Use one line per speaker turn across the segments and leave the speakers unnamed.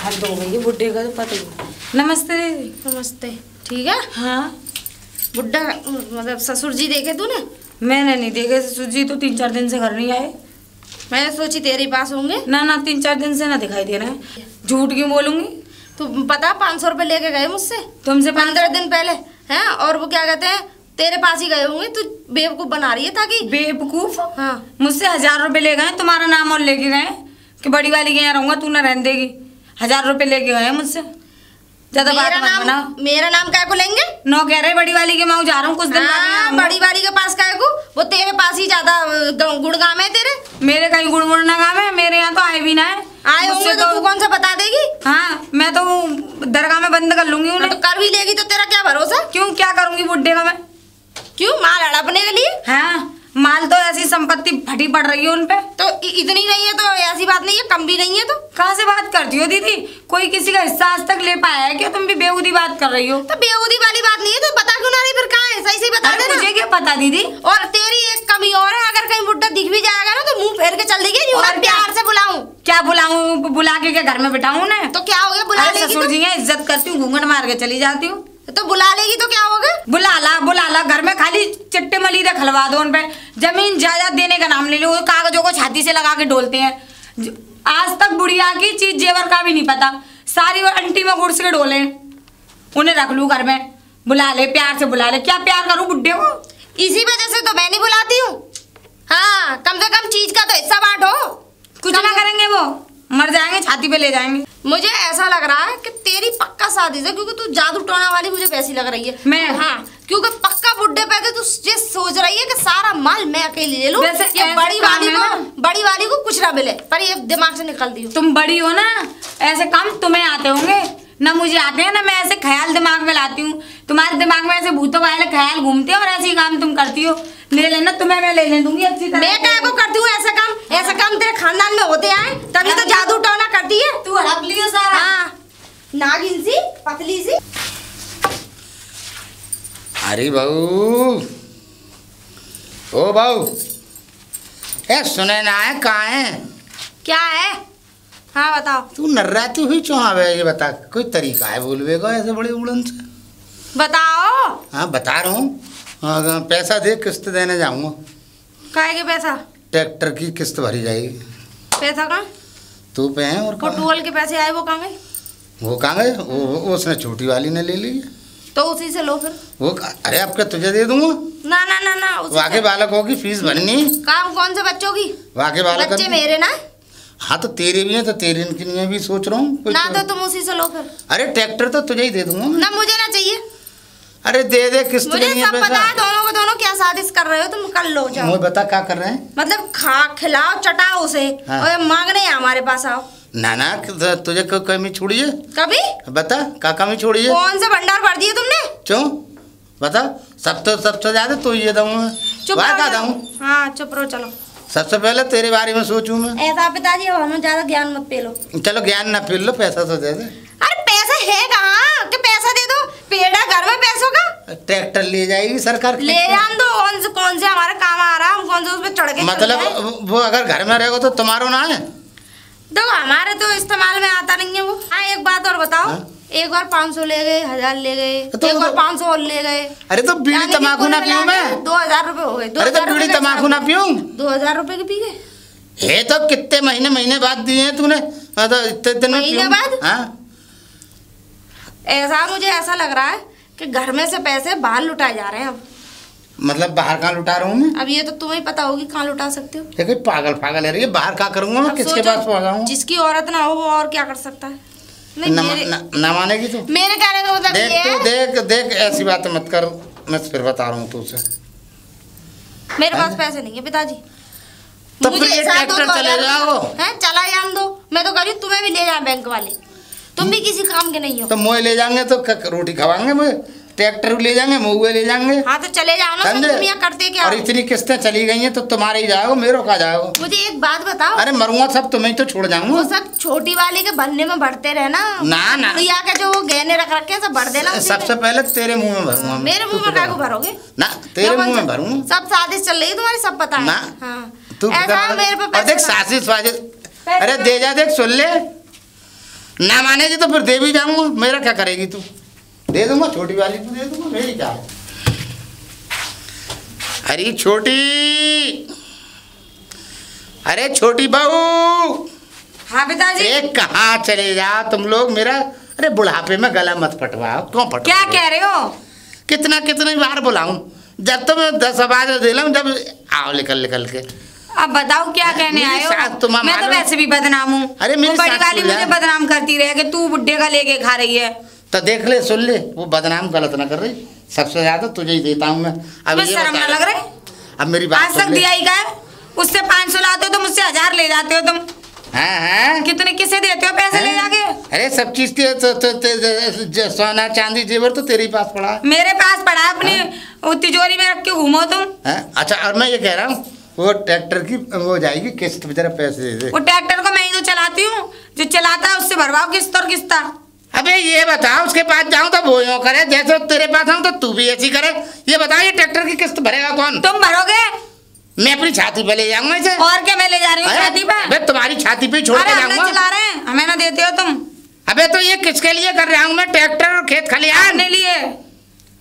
हद हो गई है बुड्ढे का तो पता ही। नमस्ते दीदी।
नमस्ते। ठीक है।
हाँ
बुड्ढा मतलब ससुर जी देखे तूने?
मैंने नहीं देखे ससुर जी, तो 3-4 दिन से घर नहीं आए।
मैंने सोची तेरे पास होंगे।
ना ना 3-4 दिन से ना दिखाई दे रहे हैं। झूठ क्यों बोलूंगी?
तो पता 500 रुपये लेके गए मुझसे
तुमसे
15 दिन पहले हैं। और वो क्या कहते हैं तेरे पास ही गए होंगे। तू बेवकूफ बना रही है ताकि।
बेवकूफ?
हाँ
मुझसे 1000 रुपए ले गए, तुम्हारा नाम और लेके गए कि बड़ी वाली के यहाँ रहूंगा, तू ना रहने देगी। 1000 रुपए लेके गए मुझसे। ज्यादा बात मत बनाओ।
मेरा नाम काय को लेंगे?
नो कह रहे बड़ी वाली के मैं जा रहा हूँ कुछ दिन बाद।
बड़ी वाली के पास काय को? वो तेरे पास ही ज्यादा गुड़गाम है तेरे।
मेरे कहीं गुड़ ना गाँव है, मेरे यहाँ तो आए भी ना है।
आए होंगे तो तू कौन सा बता देगी?
हाँ मैं तो दरगाह में बंद कर लूंगी उन्हें।
तो कर भी लेगी तो तेरा क्या भरोसा?
क्यों क्या करूंगी बुड्ढे का मैं?
क्यों माल हड़पने के लिए?
हाँ माल तो ऐसी संपत्ति फटी पड़ रही है उनपे।
तो इतनी नहीं है तो ऐसी बात नहीं है, कम भी नहीं है। तो
कहाँ से बात करती हो दीदी? कोई किसी का हिस्सा आज तक ले पाया है क्या? तुम भी बेहूदी बात कर रही हो।
तो बेहूदी वाली बात नहीं है तो बता क्यों ना रही? फिर कहाँ है? सही सही बता देना।
मुझे क्या पता दीदी।
और तेरी एक कमी और है, अगर कहीं बुड्ढा दिख भी जाएगा ना तो मुंह फेर के चल देगी। और प्यार से बुलाऊं? क्या
बुलाऊं? बुला के क्या घर में बिठाऊं ना?
तो क्या हो गया? बुला लेगी।
ससुर जी है, इज्जत करती हूँ, घूंघट मार के चली जाती हूँ।
तो बुला लेगी तो क्या होगा?
बुला ला घर में खाली चिट्टे मलीदे खलवा दो उन पे। जमीन जायदाद देने का नाम ले लो, कागजों को छाती से लगा के डोलते हैं। आज तक बुढ़िया की चीज जेवर का भी नहीं पता, सारी वो अंटी में गुड़ से डोले। उन्हें रख लू घर में, बुला ले, प्यार से बुला ले। क्या प्यार करूं बुड्ढे को?
इसी वजह से तो मैं नहीं बुलाती हूँ। हाँ कम से कम चीज का तो हिस्सा बांटो।
कुछ ना करेंगे वो, मर जाएंगे, छाती पे ले जाएंगे।
मुझे ऐसा लग रहा है कि तेरी पक्का शादी से, क्योंकि तू जादू टोना वाली मुझे वैसी लग रही है।
मैं?
हाँ क्योंकि पक्का बुड्ढे पे तू ये सोच रही है कि सारा माल मैं अकेली ले लूं। ये बड़ी वाली को कुछ ना मिले, पर ये दिमाग से निकल दी।
तुम बड़ी हो ना, ऐसे काम तुम्हें आते होंगे ना, मुझे आते हैं ना। मैं ऐसे ख्याल दिमाग में लाती हूँ, तुम्हारे दिमाग में ऐसे भूतों वाले ख्याल घूमते हैं और ऐसे ही काम तुम करती हो। ले लेना, तुम्हें मैं ले दूंगी अच्छी तरह।
मैं क्या को करती हूँ ऐसा काम? ऐसा काम तेरे खानदान में होते आए, तभी तो जादू टोना करती है।
तू हड़प लियो सारा।
हाँ नागिन सी पतली सी।
अरे बहू, ओ बहू, ए सुने ना है कहाँ है?
क्या है? हाँ बताओ।
तू नर्राती हुई चुहावे, ये बता कोई तरीका है बोलवे का ऐसे बड़े उड़न से?
बताओ।
हाँ बता रहा हूँ। पैसा दे, किस्त देने जाऊँगा।
काहे के पैसा?
ट्रैक्टर की किस्त भरी जाएगी।
पैसा कहाँ?
तू पे है और
टूअल के पैसे आए वो कहाँ गए?
वो कहाँ गए? उसने छोटी वाली ने ले ली।
तो उसी से लो फिर।
वो अरे अब क्या तुझे दे दूंगा?
ना ना ना ना,
वाके बालकों की फीस भरनी।
काम कौन से बच्चों की?
वाके बालक
बच्चे मेरे ना।
हाँ तो तेरे भी हैं तो तेरे के लिए भी सोच रहा हूँ
ना। तो तुम उसी से लो फिर।
अरे ट्रैक्टर तो तुझे ही दे दूंगा
ना, मुझे ना चाहिए।
अरे दे किस्त
मुझे सब पता है। दोनों को दोनों क्या साजिश कर रहे हो तुम? कर लो जाओ।
मुझे बता क्या कर रहे हैं?
मतलब खिलाओ चटाओ उसे।
हाँ।
और मांगने हमारे पास आओ।
ना ना तुझे कोई कमी छोड़ी है?
कभी?
बता क्या कमी छोड़ी है?
कौन सा भंडार भर दिए तुमने?
क्यों बता? सबसे ज्यादा तो ये दूंगा।
चुप रहो। हाँ चुप रहो। चलो
सबसे पहले तेरे बारे में सोचूं मैं।
ऐसा पिताजी हमें ज्यादा ज्ञान मत पेलो।
चलो ज्ञान ना पेल लो, पैसा तो दे दे।
अरे पैसा है कहाँ कि पैसा दे दो? पेड़ा घर में पैसों का।
ट्रैक्टर ले जाएगी सरकार।
ले जान दो। कौन से हमारे काम आ रहा है? हम कौन से उसमें चढ़ के?
मतलब वो अगर घर में रहेगा तो तुम्हारा ना है?
देखो हमारे तो इस्तेमाल में आता नहीं है वो। हाँ एक बात और बताओ। हाँ? एक बार 500 ले गए, 1000 ले गए, तो एक बार 500 और ले गए।
अरे तो बीड़ी तम्बाकू ना पीऊं मैं?
2000 रुपए हो गए।
अरे तो बीड़ी तम्बाकू ना पीऊं?
2000 रुपए के पी गए।
ये तो कितने महीने बाद दिए हैं तूने? तो इतने दिन
महीने बाद?
हाँ
ऐसा मुझे ऐसा लग रहा है कि घर में से पैसे बाहर लुटाए जा रहे हैं अब।
मतलब बाहर कहाँ लुटा रहा हूँ मैं?
अब ये तो तुम्हें पता होगी कहाँ लुटा सकते हो।
देखो पागल है ये, बाहर क्या करूँगा मैं? किसके पास पहुँचाऊँ?
जिसकी औरत ना हो वो और क्या कर सकता है?
ना मानेगी तू?
मेरे कहने का मतलब ये है।
देख ऐसी बात मत कर, मैं फिर बता रहा हूँ तुझसे।
मेरे पास पैसे नहीं है पिताजी।
तो फिर ये ट्रैक्टर चले जाओ।
हैं चला जान दो। मैं तो कह रही हूँ तुम्हें भी ले जाए बैंक वाले। तुम भी किसी काम के नहीं हो।
तो मोए ले जाएंगे तो रोटी खवाएंगे मुझे। ट्रैक्टर ले जाएंगे, महुए ले जाएंगे।
हाँ तो चले जाओ ना। तुम यहाँ करते क्या?
और इतनी किस्तें चली गई हैं तो तुम्हारे ही जाओ, मेरे का जाओ।
मुझे एक बात बताओ।
अरे मरूंगा सब तुम्हें तो छोड़ जाऊंगा।
वो सब छोटी वाली के भरने में भरते रहना।
ना
भैया के जो वो गहने रख रखे हैं सब भर देना।
सबसे पहले तेरे मुंह में भरूंगा।
मेरे मुंह में क्या को भरोगे?
ना तेरे मुंह में भरूंगा।
सब साजिश चल रही है तुम्हारी, सब पता है।
तू
ऐसा मेरे पे
देख साजिश वाजिश। अरे दे जा, देख सुन ले। ना मानेगी तो फिर दे भी जाऊंगा, मेरा क्या करेगी तू? दे दूंगा, छोटी वाली को दे दूंगा, मेरी क्या है? अरे छोटी, अरे छोटी बहू।
हाँ पिताजी।
अरे कहाँ चले जाओ तुम लोग मेरा? अरे बुढ़ापे में गला मत फटवाओ। क्यों फटवा?
क्या कह रहे हो?
कितना बार बुलाऊं? जब तो मैं 10 आवाज दे लूं, जब आओ निकल के।
अब बताओ क्या कहने आए हो? मैं तो वैसे भी बदनाम हूँ।
अरे मेरी
बड़ी वाली मुझे बदनाम करती रहे कि तू बुड्ढे का लेके खा रही है।
तो देख ले, सुन ले, वो बदनाम गलत ना कर रही। सबसे ज्यादा तुझे ही देता हूँ मैं। अब ये
शर्म ना लग रही?
अब मेरी बात
आज तक दिया ही का है? उससे 500 लाते हो तुम, मुझसे 1000 ले जाते हो तुम।
हाँ।
कितने किसे देते हो पैसे ले जाके?
अरे सब चीज के सोना चांदी जेवर तो तेरे पास पड़ा है।
मेरे पास पड़ा है, अपनी तिजोरी में रख के घूमो तुम।
अच्छा, और मैं ये कह रहा हूँ, वो ट्रैक्टर की वो जाएगी किस्त पे, जरा पैसे दे दे।
वो ट्रैक्टर को मैं ही तो चलाती हूँ, जो चलाता है उससे भरवाओ किस्त और किस्ता।
अबे ये बताओ, उसके पास जाऊं तो वो यूं करे, जैसे तेरे पास आऊं तो तू भी ऐसी करे। ये बताओ, ये ट्रैक्टर की किस्त भरेगा कौन?
तुम भरोगे?
मैं अपनी छाती पे ले जाऊंगा इसे।
और क्या, मैं ले जा रही हूँ छाती पे?
अबे तुम्हारी छाती पे छोड़ के जाऊंगा।
चला रहे हैं, हमें ना देते हो तुम।
अबे तो ये किसके लिए कर रहा हूँ मैं? ट्रैक्टर और खेत खलिहान
अपने लिए।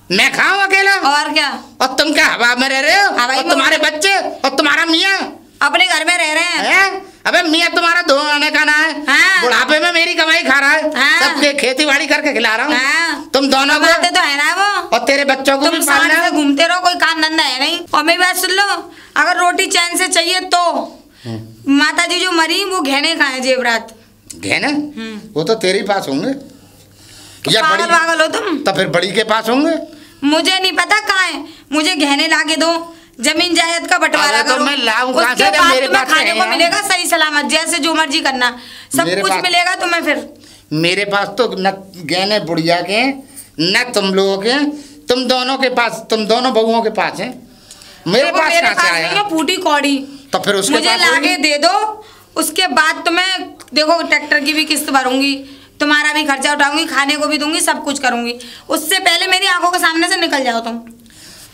मैं खाऊं अकेला?
और क्या।
और तुम क्या हवा में रह रहे हो? और तुम्हारे बच्चे और तुम्हारा मियाँ
अपने घर में रह रहे हैं।
अबे मियाँ तुम्हारा 2 आने का ना है।
हाँ।
बुढ़ापे में मेरी कमाई खा रहा है।
हाँ।
सबके खेती बाड़ी करके खिला रहा हूँ।
हाँ।
तुम दोनों को
तो है ना वो।
और तेरे बच्चों को भी पालना है।
घूमते रहो, कोई काम धंधा है नहीं। और मेरी बात सुन लो, अगर रोटी चैन से चाहिए तो माता जी जो मरी वो गहने खाए, जेवरात।
गहने? वो तो तेरे पास होंगे।
या पागल हो तुम?
तो फिर बड़ी के पास होंगे।
मुझे नहीं पता कहाँ है, मुझे गहने ला के दो, जमीन जायदाद का बंटवारा करो।
तो मैं लाऊं कहाँ से?
उसके बाद
मेरे
तुम्हें
पास
खाने को मिलेगा सही सलामत, जैसे जो मर्जी करना, सब कुछ मिलेगा तुम्हें। फिर
मेरे पास तो न गहने बुढ़िया के, न तुम लोगों के, तुम दोनों के पास, तुम दोनों बहुओं के पास है। मेरे पास कहाँ से आया?
फूटी कौड़ी।
तो फिर उसके
मुझे लाके दे दो, उसके बाद तुम्हें देखो ट्रैक्टर की भी किस्त भरूंगी, तुम्हारा भी खर्चा उठाऊंगी, खाने को भी दूंगी, सब कुछ करूंगी। उससे पहले मेरी आंखों के सामने से निकल जाओ तुम।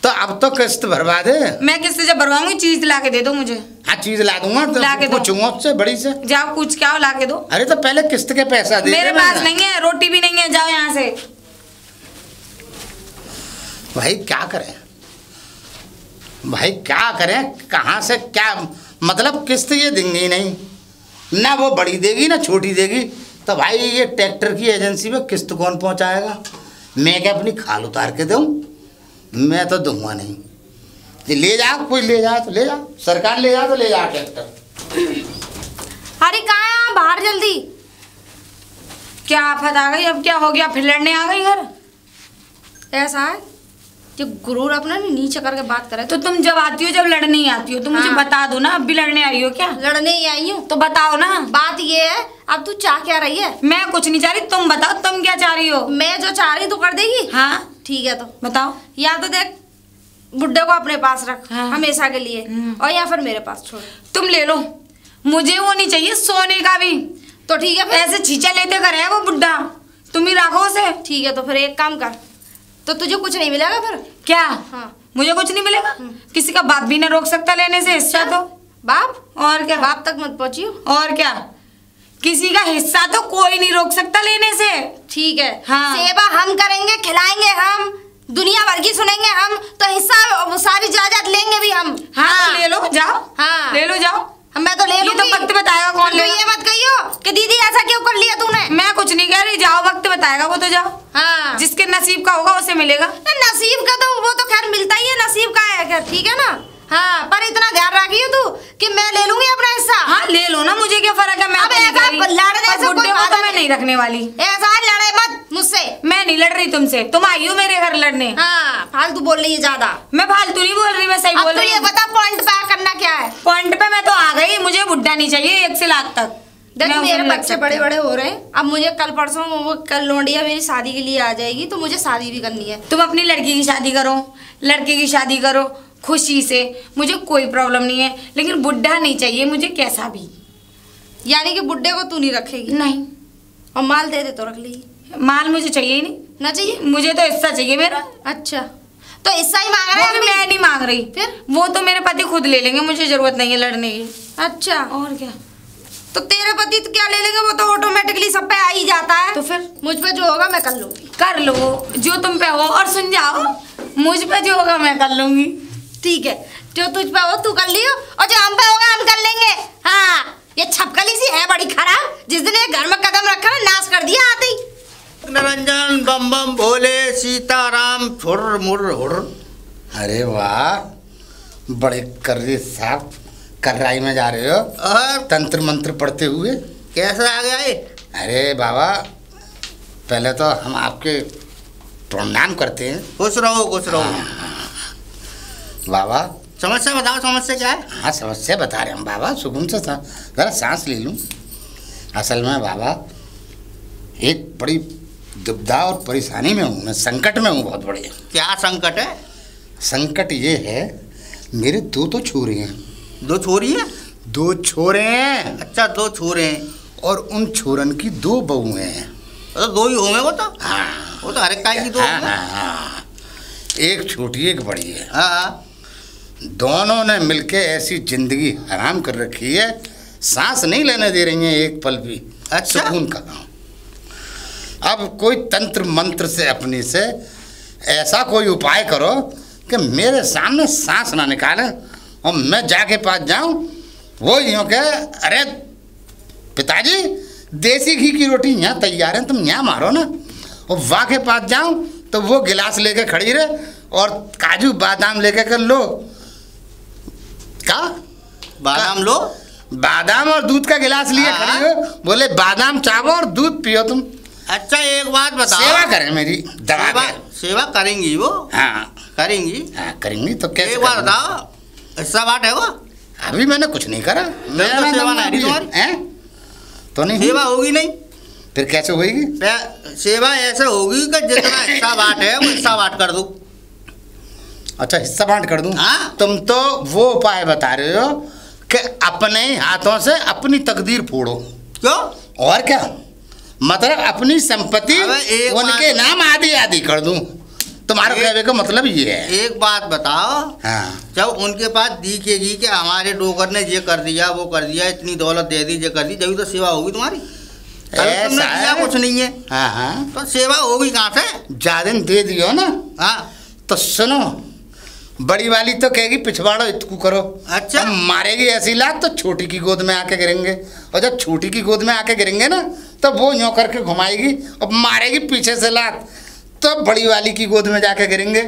तो अब तो किस्त भरवा दे।
मैं किस्त जब भरवाऊंगी चीज ला के दे दो मुझे।
हाँ, चीज ला दूंगा। तो पूछूंगा उससे, बड़ी से।
जाओ कुछ क्या ला के दो।
अरे तो पहले किस्त के पैसा दे।
मेरे पास नहीं है, रोटी भी नहीं है, जाओ यहाँ से।
भाई क्या करें, भाई क्या करें, कहाँ से क्या मतलब? किस्त ये देंगी नहीं ना, वो बड़ी देगी ना छोटी देगी। तो भाई ये ट्रैक्टर की एजेंसी में किस्त कौन पहुंचाएगा? मैं क्या अपनी खाल उतार के दूं? मैं तो दूंगा नहीं। ले जाओ, कोई ले जाओ तो ले जाओ, सरकार ले जाओ तो ले जाओ ट्रैक्टर।
अरे कहाँ है आप? बाहर जल्दी।
क्या आफत आ गई? अब क्या हो गया? फिर लड़ने आ गई घर?
ऐसा है कि गुरूर अपना नीचे करके बात करे।
तो तुम जब आती हो, जब लड़ने ही आती हो तो मुझे बता दो ना। अब भी लड़ने आई हो क्या?
लड़ने ही आई हूँ।
तो बताओ ना।
बात ये है, अब तू चाह क्या रही है?
मैं कुछ नहीं चाह रही, तुम बताओ तुम क्या चाह रही हो?
मैं जो चाह रही तू कर देगी?
हाँ
ठीक है, तो
बताओ।
या तो देख, बुड्ढे को अपने पास रख।
हाँ।
हमेशा के लिए, और या फिर मेरे पास छोड़।
तुम ले लो, मुझे वो नहीं चाहिए सोने का भी।
तो ठीक है,
ऐसे छींचा लेते करे वो बुड्ढा, तुम ही रखो उसे।
ठीक है, तो फिर एक काम कर, तो तुझे कुछ नहीं मिलेगा फिर।
क्या?
हाँ।
मुझे कुछ नहीं मिलेगा? किसी का बाप भी ना रोक सकता लेने से हिस्सा। तो
बाप?
और क्या?
बाप तक मत पहुंचियो।
और क्या, किसी का हिस्सा तो कोई नहीं रोक सकता लेने से।
ठीक है।
हाँ।
सेवा हम करेंगे, खिलाएंगे हम, दुनिया भर की सुनेंगे हम, तो हिस्सा सारी जायदाद लेंगे भी हम।
हाँ, ले लो जाओ।
हाँ,
ले लो जाओ।
मैं तो ले लूंगी।
तो वक्त बताएगा कौन ले।
ये मत कहियो कि दीदी ऐसा क्यों कर लिया तूने।
मैं कुछ नहीं कह रही, जाओ, वक्त बताएगा वो तो जाओ।
हाँ,
जिसके नसीब का होगा उसे मिलेगा।
नसीब का तो वो तो खैर मिलता ही है, नसीब का है खैर, ठीक है ना। हाँ, पर इतना ध्यान रखिए तू कि मैं ले लूंगी अपना हिस्सा।
हाँ, ले लो ना, मुझे क्या फर्क है। मैं
अब ऐसा लड़ने से कोई
फायदा तो मैं नहीं रखने वाली।
ऐसा लड़े मत मुझसे।
मैं नहीं लड़ रही तुमसे, तुम आई हो मेरे घर लड़ने।
हाँ, फालतू बोल रही है ज्यादा।
मैं फालतू नहीं बोल रही, मैं सही बोल रही हूँ।
ये बता पॉइंट पे करना क्या है?
पॉइंट पे मैं तो आ गई, मुझे बुड्ढा नहीं चाहिए 1 से लाख तक।
देख, मेरे बच्चे बड़े बड़े हो रहे हैं, अब मुझे कल परसों वो कल लोंडिया मेरी शादी के लिए आ जाएगी, तो मुझे शादी भी करनी है।
तुम अपनी लड़की की शादी करो, लड़के की शादी करो खुशी से, मुझे कोई प्रॉब्लम नहीं है, लेकिन बुड्ढा नहीं चाहिए मुझे कैसा भी।
यानी कि बुड्ढे को तू नहीं रखेगी?
नहीं।
और माल दे दे तो रख लेगी?
माल मुझे चाहिए ही नहीं।
ना चाहिए?
मुझे तो हिस्सा चाहिए मेरा।
अच्छा, तो हिस्सा ही मांग रहा है?
मैं नहीं मांग रही,
फिर
वो तो मेरे पति खुद ले लेंगे, मुझे जरूरत नहीं है लड़ने की।
अच्छा,
और क्या।
तो तेरे पति तो क्या ले लेंगे, वो तो ऑटोमेटिकली सब पे आ ही जाता है।
तो फिर
मुझ पे जो होगा मैं कर लूंगी।
कर लो जो तुम पे हो, और सुन जाओ मुझ पे जो होगा मैं कर लूंगी।
ठीक है, जो तुझ पे हो तू कर लियो, और जो हम पे होगा हम कर लेंगे। हाँ, ये छपकली सी है बड़ी खराब, जिस दिन ये घर में कदम रखा ना नाश कर दिया आते ही।
निरंजन बम बम भोले सीताराम छुर मुर हुर। अरे वाह, बड़े कर्रे साहब कर्राई में जा रहे हो और तंत्र मंत्र पढ़ते हुए। कैसे आ गया ये? अरे बाबा, पहले तो हम आपके प्रणाम करते हैं।
खुश रहो खुश रहो।
बाबा
समस्या बताओ, समस्या क्या है?
हाँ, समस्या बता रहे हम बाबा, सुकून से ज़रा सांस ले लूँ। असल में बाबा एक बड़ी दुविधा और परेशानी में हूँ मैं, संकट में हूँ बहुत बड़े।
क्या संकट है?
संकट ये है, मेरे दो तो छोरे हैं।
दो छोरी है?
दो छोरे हैं।
अच्छा, दो छोरे हैं।
और उन छोरन की दो बहू हैं।
तो दो ही होंगे वो तो।
हाँ,
वो तो हर एक की दो
हाँ,
होंगे।
हाँ, एक छोटी एक बड़ी है।
हाँ,
दोनों ने मिलके ऐसी जिंदगी हराम कर रखी है, सांस नहीं लेने दे रही हैं एक पल भी।
अच्छा।
सुकून का। अब कोई तंत्र मंत्र से अपनी से ऐसा कोई उपाय करो कि मेरे सामने सांस ना निकाले और मैं जाके पास जाऊं, वो यूँ के अरे पिताजी देसी घी की रोटी यहाँ तैयार है, तुम यहाँ मारो ना। और वाह के पास जाऊं तो वो गिलास लेके खड़ी रहे और काजू बादाम लेके कर लो। का
बादाम लो।
बादाम और दूध का गिलास लिए
हाँ।
खड़ी हो, बोले बादाम चावो और दूध पियो तुम।
अच्छा, एक बात बताओ।
सेवा करें मेरी, दबा
सेवा,
के।
सेवा करेंगी वो?
हाँ
करेंगी।
हाँ, करेंगी तो कैसे?
एक बात
करेंगी?
बताओ, हिस्सा बांट है वो?
अभी मैंने कुछ नहीं करा।
तो सेवा नहीं है तुम्हारी?
हैं? तो नहीं
सेवा होगी नहीं।
फिर कैसे होगी?
सेवा ऐसे होगी कि जितना हिस्सा बांट है वो हिस्सा बांट कर दो।
अच्छा, हिस्सा बांट कर दूं?
हाँ।
तुम तो वो उपाय बता रहे हो कि अपने हाथों से अपनी तकदीर फोड़ो।
क्यों?
और क्या मतलब, अपनी संपत्ति
अबे एक
उनके
बात-
नाम आदि आदि कर दूं। तुम्हारे कहने का मतलब ये है।
एक बात बताओ,
हाँ,
जब उनके पास दिखेगी कि हमारे डोकर ने ये कर दिया वो कर दिया, इतनी दौलत दे दी ये कर दी, जब तो सेवा होगी तुम्हारी। अभी तुमने
ऐसा
किया
है?
कुछ नहीं है
हाँ हाँ,
तो सेवा होगी कहाँ से?
ज्यादा दे दियो ना
हाँ,
तो सुनो, बड़ी वाली तो कहेगी पिछवाड़ो इतकू करो।
अच्छा।
अब मारेगी ऐसी लात तो छोटी की गोद में आके गिरेंगे, और जब छोटी की गोद में आके गिरेंगे ना तो वो यूँ करके घुमाएगी और मारेगी पीछे से लात, तो बड़ी वाली की गोद में जाके गिरेंगे।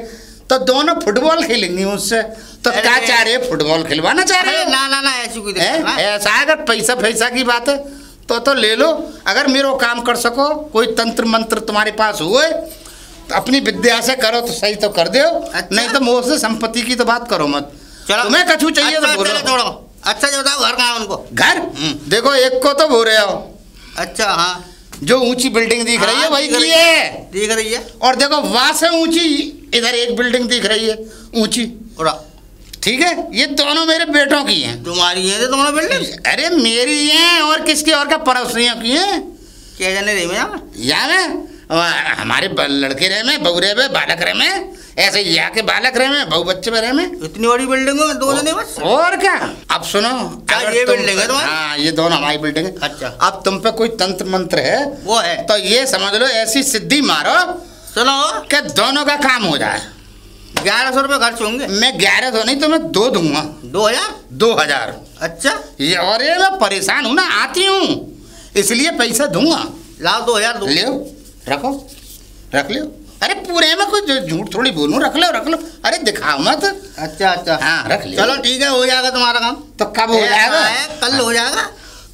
तो दोनों फुटबॉल खेलेंगी उससे। तो
अरे,
क्या चाह रहे हो, फुटबॉल खिलवाना चाह रहे
अरे
हो?
ना ना ना, ऐसी कोई दिक्कत
हैं?
ना।
ऐसा है, अगर पैसा पैसा की बात है तो ले लो। अगर मेरे को काम कर सको, कोई तंत्र मंत्र तुम्हारे पास हुए तो अपनी विद्या से करो तो सही तो कर दो।
अच्छा।
नहीं तो मोह से संपत्ति की तो बात करो मत।
चलो,
तुम्हें कछु चाहिए
अच्छा,
तो बोलो।
चलो, छोड़ो। अच्छा, जो बताओ घर कहाँ है उनको?
घर देखो, एक को तो बोल रहे हो,
अच्छा, हाँ,
जो ऊंची बिल्डिंग दिख रही है
हाँ,
वही
दिख
की
रही
है।
दिख रही है।
और देखो वहां से ऊंची इधर एक बिल्डिंग दिख रही है ऊंची,
और
ठीक है? ये दोनों मेरे बेटों की हैं।
तुम्हारी है तुम्हारा बिल्डिंग?
अरे मेरी हैं, और किसकी और क्या, पड़ोसियों की हैं।
क्या जाने रही मैं?
या में हमारे लड़के रहे में, बहू रहे में, बालक रहे में, ऐसे या के बालक रहे में, बहू बच्चे रहे में।
इतनी बड़ी बिल्डिंग में दो जने बस?
और क्या। अब सुनो,
क्या
अगर
ये
तुम-
बिल्डिंग है तुम्हारी?
हाँ, ये दोनों हमारी बिल्डिंग है।
अच्छा।
अब तुम पे कोई तंत्र मंत्र है
वो है।
तो ये समझ लो, ऐसी सिद्धि मारो
सुनो,
कि दोनों का काम हो जाए।
1100 रुपये खर्च होंगे।
मैं 11 तो नहीं, तो मैं 2 दूंगा।
2000?
2000।
अच्छा,
ये और ये मैं परेशान हूँ ना, आती हूँ इसलिए पैसा दूंगा।
लाओ 2000 दो।
ले रखो, रख लो। अरे पूरे में कुछ झूठ थोड़ी बोलूं, रख लो रख लो। अरे दिखाओ मत।
अच्छा अच्छा,
हाँ, रख लियो।
चलो ठीक है, हो जाएगा तुम्हारा काम।
तो कब हो
ऐसा
जाएगा?
है, कल हो जाएगा।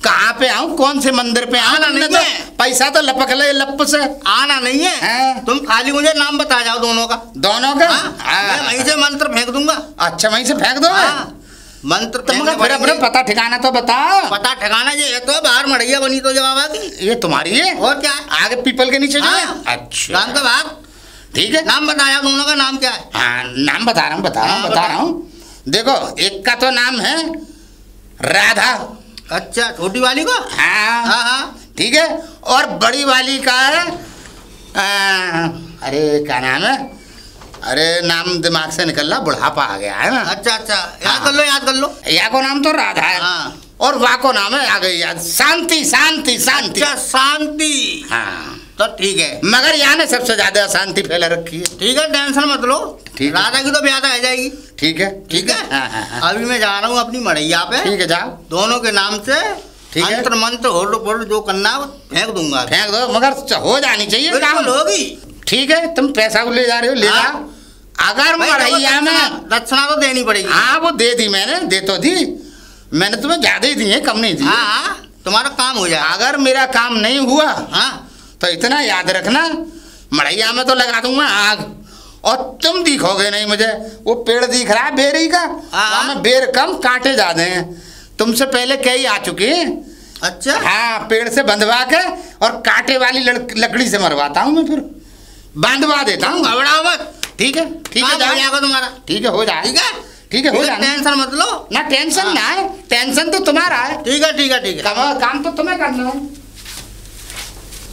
कहाँ पे आऊँ, कौन से मंदिर पे आऊँ?
आना
तुमने
नहीं
तो
है।
पैसा तो लपक ले लप से।
आना नहीं है।
हाँ।
तुम खाली मुझे नाम बता जाओ दोनों का।
दोनों का?
हाँ, मैं वहीं से मंत्र फेंक दूंगा।
अच्छा, वहीं से फेंक दो।
हाँ, मंत्र
तुम
फेंकने
फिर अपना
पड़ेंगे।
पता ठिकाना तो बताओ।
पता ठिकाना ये है तो बाहर मड़ैया बनी तो जवाब आती।
ये तुम्हारी है?
और क्या है?
आगे पीपल के नीचे जो है?
हाँ।
अच्छा,
गांव का बाहर।
ठीक है।
नाम बताया दोनों का, नाम क्या है?
हाँ, नाम बता रहा हूँ
हाँ,
बता रहा हूँ। देखो, एक का तो नाम है राधा।
अच्छा, छोटी वाली को?
हाँ
हाँ हाँ,
ठीक है। और बड़ी वाली का है अरे क्या नाम है, अरे नाम दिमाग से निकल रहा, बुढ़ापा आ गया है ना।
अच्छा अच्छा, याद कर लो याद कर लो।
या को नाम तो राधा है।
हाँ।
और वाको नाम है, आ गई याद, शांति शांति शांति।
अच्छा शांति,
हाँ
तो ठीक है,
मगर यहाँ ने सबसे ज्यादा अशांति फैला रखी है।
ठीक है, टेंशन मत लो,
ठीक है।
राधा की तो ब्याह आ जाएगी।
ठीक है
ठीक है,
हाँ, हाँ, हाँ।
अभी मैं जा रहा हूँ अपनी मड़ैया पे।
ठीक है, जाओ।
दोनों के नाम से
ठीक है।
अंतर मंत्र होल्ड पोल्ड जो करना वो फेंक दूंगा।
फेंक दो, मगर हो जानी चाहिए काम।
बिल्कुल होगी।
ठीक है, तुम पैसा को ले जा रहे हो, ले
हाँ।
जाओ। अगर
भाई,
मड़ैया में
दक्षिणा तो देनी पड़ेगी।
हाँ वो दे दी मैंने, दे तो दी मैंने, तुम्हें ज्यादा ही दी है, कम नहीं दी।
हाँ, तुम्हारा काम हो जाए।
अगर मेरा काम नहीं हुआ
हाँ,
तो इतना याद रखना, मड़ैया में तो लगा दूंगा आग, और तुम दिखोगे नहीं मुझे। वो पेड़ दिख रहा है बेरी का, वहाँ में बेर कम कांटे ज्यादा हैं। तुमसे पहले कई आ चुके हैं।
अच्छा,
हाँ, पेड़ से बंधवा के और कांटे वाली लकड़ी से मरवाता हूँ मैं, फिर बांधवा देता हूँ।
घबराओ मत।
ठीक है, ठीक है,
काम हो जाएगा तुम्हारा।
ठीक है, हो जाए।
ठीक है,
ठीक है, हो जाए।
टेंशन मत लो
ना टेंशन
हाँ।
ना है, टेंशन तो तुम्हारा है।
ठीक है, ठीक है, ठीक है।
काम तो तुम्हें करना है।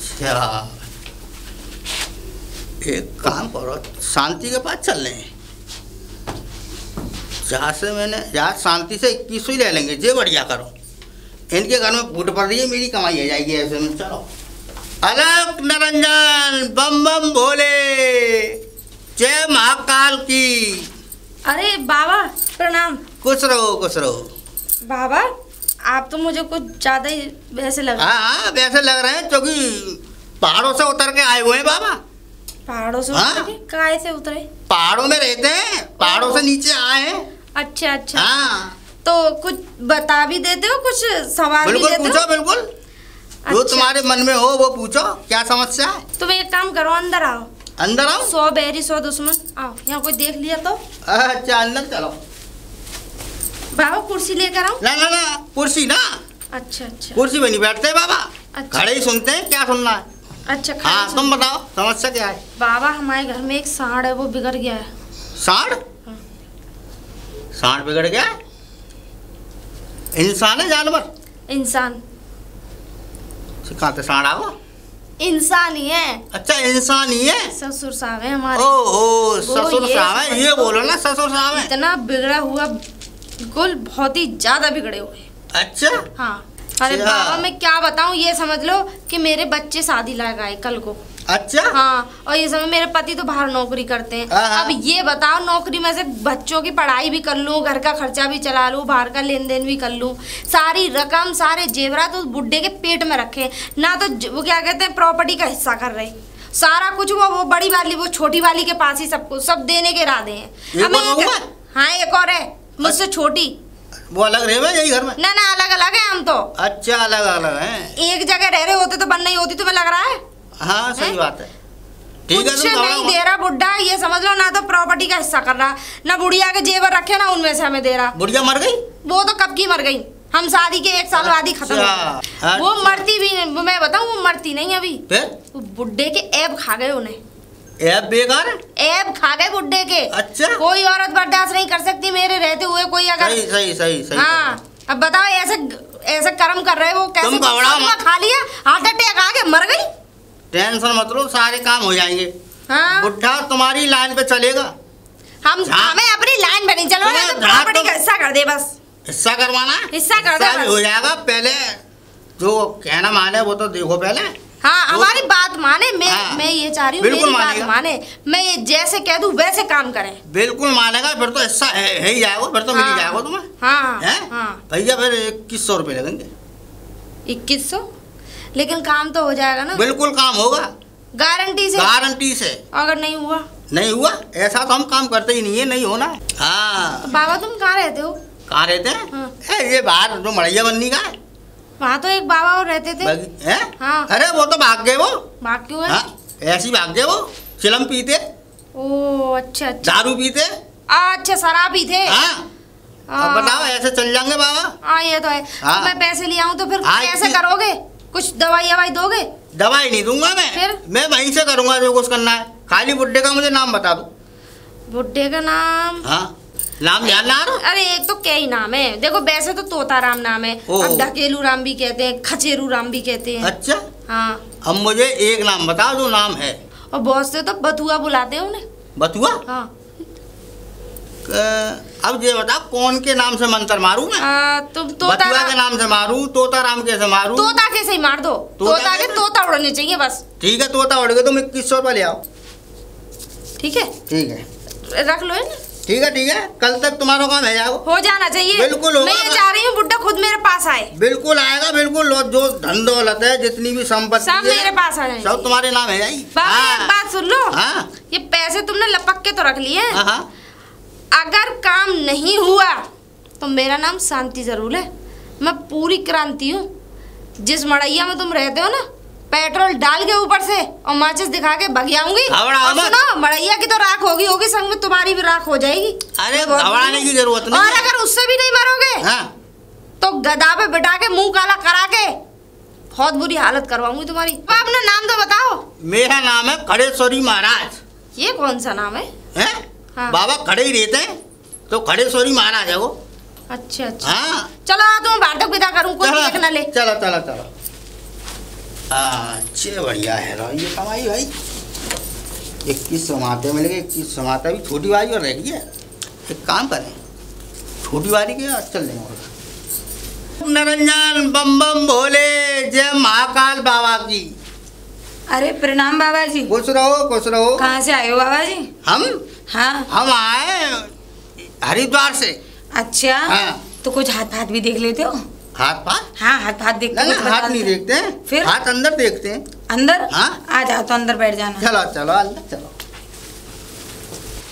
अच्छा, एक काम करो, शांति के पास चल रहे हैं, जहाँ से मैंने जहाँ शांति से 21 ही ले लेंगे, जे बढ़िया करो। इनके घर में फूट पड़ रही है, मेरी कमाई हो जाएगी ऐसे में। चलो, अलग निरंजन, बम बम भोले, जय महाकाल की।
अरे बाबा प्रणाम।
खुश रहो, खुश रहो।
बाबा आप तो मुझे कुछ ज्यादा ही वैसे लग रहे।
हाँ, वैसे लग रहे हैं क्योंकि पहाड़ों से उतर के आए हुए हैं बाबा।
पहाड़ों से
हाँ?
उतरे के? काहे से उतरे?
पहाड़ों में रहते हैं, पहाड़ों से नीचे आए हैं।
अच्छा अच्छा।
हाँ,
तो कुछ बता भी देते हो, कुछ सवाल भी
बिल्कुल
देते
पूछो,
हो?
बिल्कुल जो
अच्छा।
तुम्हारे मन में हो वो पूछो, क्या समस्या है।
तुम एक काम करो, अंदर आओ।
अंदर आओ।
100 बैरी 100 दुश्मन। आओ, यहाँ कोई देख लिया तो?
अच्छा, अंदर चलो।
बाबा कुर्सी लेकर आओ।
ना ना ना, कुर्सी ना,
अच्छा अच्छा
कुर्सी में नहीं बैठते बाबा,
अच्छा।
खड़े ही सुनते हैं, क्या सुनना है।
अच्छा।
हाँ,
खाली सुन।
तुम बताओ समस्या क्या है।
बाबा हमारे घर में एक सांड है, वो बिगड़ गया है।
सांड?
हाँ।
सांड बिगड़ गया है? इंसान है जानवर?
इंसान।
कहाँ से सांड आओ?
इंसान ही है।
अच्छा, इंसान ही है।
ससुर साहब है हमारे।
ओहो, ससुर
ये
साहब है, ये
समझ लो।
बोलो ना, ससुर साहब है।
इतना बिगड़ा हुआ, बिल्कुल बहुत ही ज्यादा बिगड़े हुए।
अच्छा,
हाँ। अरे
अच्छा।
बाबा मैं क्या बताऊं, ये समझ लो कि मेरे बच्चे शादी लायक आए कल को।
अच्छा।
हाँ, और ये समय मेरे पति तो बाहर नौकरी करते हैं।
हाँ।
अब ये बताओ, नौकरी में से बच्चों की पढ़ाई भी कर लूं, घर का खर्चा भी चला लूं, बाहर का लेन देन भी कर लूं, सारी रकम सारे जेवरात उस बुड्ढे के पेट में रखे ना, तो वो क्या कहते हैं प्रॉपर्टी का हिस्सा कर रहे, सारा कुछ वो बड़ी वाली वो छोटी वाली के पास ही सबको सब देने के इरादे हैं।
एक
अब मैं
और
क्या-
होगा?
हाँ, एक और है मुझसे छोटी।
वो अलग रहे हुए यही घर में?
ना ना, अलग अलग है हम तो।
अच्छा, अलग अलग है।
एक जगह रह रहे होते तो बन नहीं होती, तुम्हें लग रहा है?
हाँ, सही
हैं?
बात है। ठीक है,
कुछ
तुम
नहीं
घबराओ
दे रहा बुड्ढा, ये समझ लो, ना तो प्रॉपर्टी का हिस्सा कर रहा, ना बुढ़िया के जेवर रखे ना उनमें से हमें दे रहा।
मत। बुढ़िया मर गई?
वो तो कब की मर गई, हम शादी के 1 साल बाद ही खत्म हो गए।
अच्छा,
वो
अच्छा।
मरती भी नहीं, मैं बताऊं वो मरती नहीं अभी।
फिर
वो बुड्ढे के ऐब खा गए उन्हें,
ऐब बेकार है?
ऐब खा गए बुड्ढे के।
अच्छा।
कोई औरत बर्दाश्त नहीं कर सकती मेरे रहते हुए कोई अगर।
सही सही सही सही।
हाँ, अब बताओ ऐसे ऐसे कर्म कर रहे वो कैसे?
तुम घबराओ मत।
खा लिया, हार्ट अटैक आ गया, मर गई।
टेंशन मत लो, सारे काम हो जाएंगे।
हाँ,
बुढ़ा तुम्हारी लाइन पे चलेगा।
हमें अपनी लाइन पे नहीं चलवाना,
तुम्हें
तो प्रॉपर्टी का हिस्सा कर दे बस।
हिस्सा करवाना है?
हिस्सा कर दे
भी
बस।
हो जाएगा। पहले जो कहना माने वो तो देखो पहले।
हाँ,
वो
हमारी
तो-
बात माने।
हाँ।
मैं ये चाह रही हूँ
बिल्कुल
मेरी बात
मानेगा।
माने, मैं ये जैसे कह दूँ वैसे काम करें।
बिल्कुल मानेगा, फिर तो हिस्सा है ही जाएगा, फिर तो मिल ही
हाँ।
जाएगा तुम्हें।
हाँ
हैं?
हाँ।
भैया फिर 2100 रुपये लगेंगे।
2100? लेकिन काम तो हो जाएगा ना?
बिल्कुल काम होगा,
गारंटी से?
गारंटी से।
अगर नहीं हुआ?
नहीं हुआ ऐसा तो हम काम करते ही नहीं है, नहीं होना है। हाँ।
तो बाबा तुम कहाँ रहते हो?
कहाँ रहते हैं?
हाँ।
ये बाहर जो मड़ैया बननी का है।
वहाँ तो एक बाबा और रहते थे।
हैं?
हाँ।
अरे वो तो भाग गए वो।
भाग क्यों है?
हाँ, ऐसी भाग गए वो। चिलम पीते,
ओ अच्छा अच्छा।
दारू पीते।
अच्छा, शराबी थे।
हाँ, अब बताओ ऐसे चल जाएंगे बाबा?
हाँ, ये तो है।
हाँ।
तो मैं पैसे ले आऊँ तो फिर
हाँ,
कैसे
इतनी-
करोगे? कुछ दवाई ववाई दोगे?
दवाई नहीं दूंगा
फिर?
मैं वहीं से करूंगा जो कुछ करना है। खाली बुड्ढे का मुझे नाम बता दो।
बुड्ढे का नाम?
हाँ, नाम ध्यान ना आ रहा?
अरे एक तो क्या ही नाम है, देखो वैसे तो तोता राम नाम है,
ओह।
अब ढकेलू राम भी कहते हैं, खचेरू राम भी कहते हैं।
अच्छा,
हाँ,
अब मुझे एक नाम बताओ जो नाम है।
और बहुत से तो बथुआ बुलाते हैं उन्हें।
बथुआ?
हाँ।
अब ये बता कौन के नाम से मंत्र मारूं मैं?
तुम
बथुआ के नाम से मारूं, तोता राम कैसे मारूं?
तोता कैसे ही मार दो, तोता के तोता उड़ने चाहिए बस।
ठीक है, तोता उड़ गए, तुम 2100 रुपये ले आओ।
ठीक है,
ठीक है,
रख लो है ना।
ठीक है, ठीक है, कल तक तुम्हारा काम है जाओ,
हो जाना चाहिए।
बिल्कुल होगा।
मैं ये चाह रही हूँ बुड्ढा खुद मेरे पास आए।
बिल्कुल आएगा, बिल्कुल। जो धन दौलत है, जितनी भी संपत्ति
सब मेरे पास आ जाए,
सब तुम्हारे नाम है जाएगी।
बाबा एक बात सुन लो,
हाँ।
ये पैसे तुमने लपक के तो रख लिए,
हाँ।
अगर काम नहीं हुआ तो मेरा नाम शांति जरूर है। मैं पूरी क्रांति हूँ। जिस मड़ैया में तुम रहते हो ना, पेट्रोल डाल के ऊपर से और माचिस दिखा के भगियाऊंगी। सुनो, मड़ैया की तो राख होगी, संग में तुम्हारी भी राख हो जाएगी।
अरे घबराने की जरूरत नहीं।
और अगर उससे भी नहीं मरोगे, हाँ, तो गधा पे बिठा के मुंह काला करा के बहुत बुरी हालत करवाऊंगी तुम्हारी। तो अपना नाम तो बताओ।
मेरा नाम है खड़ेश्वरी महाराज।
ये कौन सा नाम है?
हाँ। बाबा खड़े ही रहते हैं तो खड़ेश्वरी महाराज है वो।
अच्छा अच्छा।
हाँ।
चलो तुम बाहर तक विदा करूँ, कोई देख ना ले।
चलो चलो चलो। अच्छे बढ़िया है ये कमाई भाई। 2100 माते मिल गए। 2100 माता भी छोटी बारी और रह गई है। एक काम करें, छोटी बारी के चल देंगे। निरंजन बम बम भोले, जय महाकाल बाबा की।
अरे प्रणाम बाबा जी।
खुश रहो खुश रहो।
कहाँ से आए हो बाबा जी?
हम?
हाँ,
हम आए हरिद्वार से।
अच्छा।
हाँ।
तो कुछ हाथ हाथ भी देख लेते हो?
हाथ पाथ?
हाँ, हाथ हाथ देखते
हैं। हाथ नहीं देखते हैं,
फिर
हाथ अंदर देखते हैं।
अंदर?
हाँ।
आ जाओ तो अंदर बैठ जाना।
चलो चलो अंदर चलो।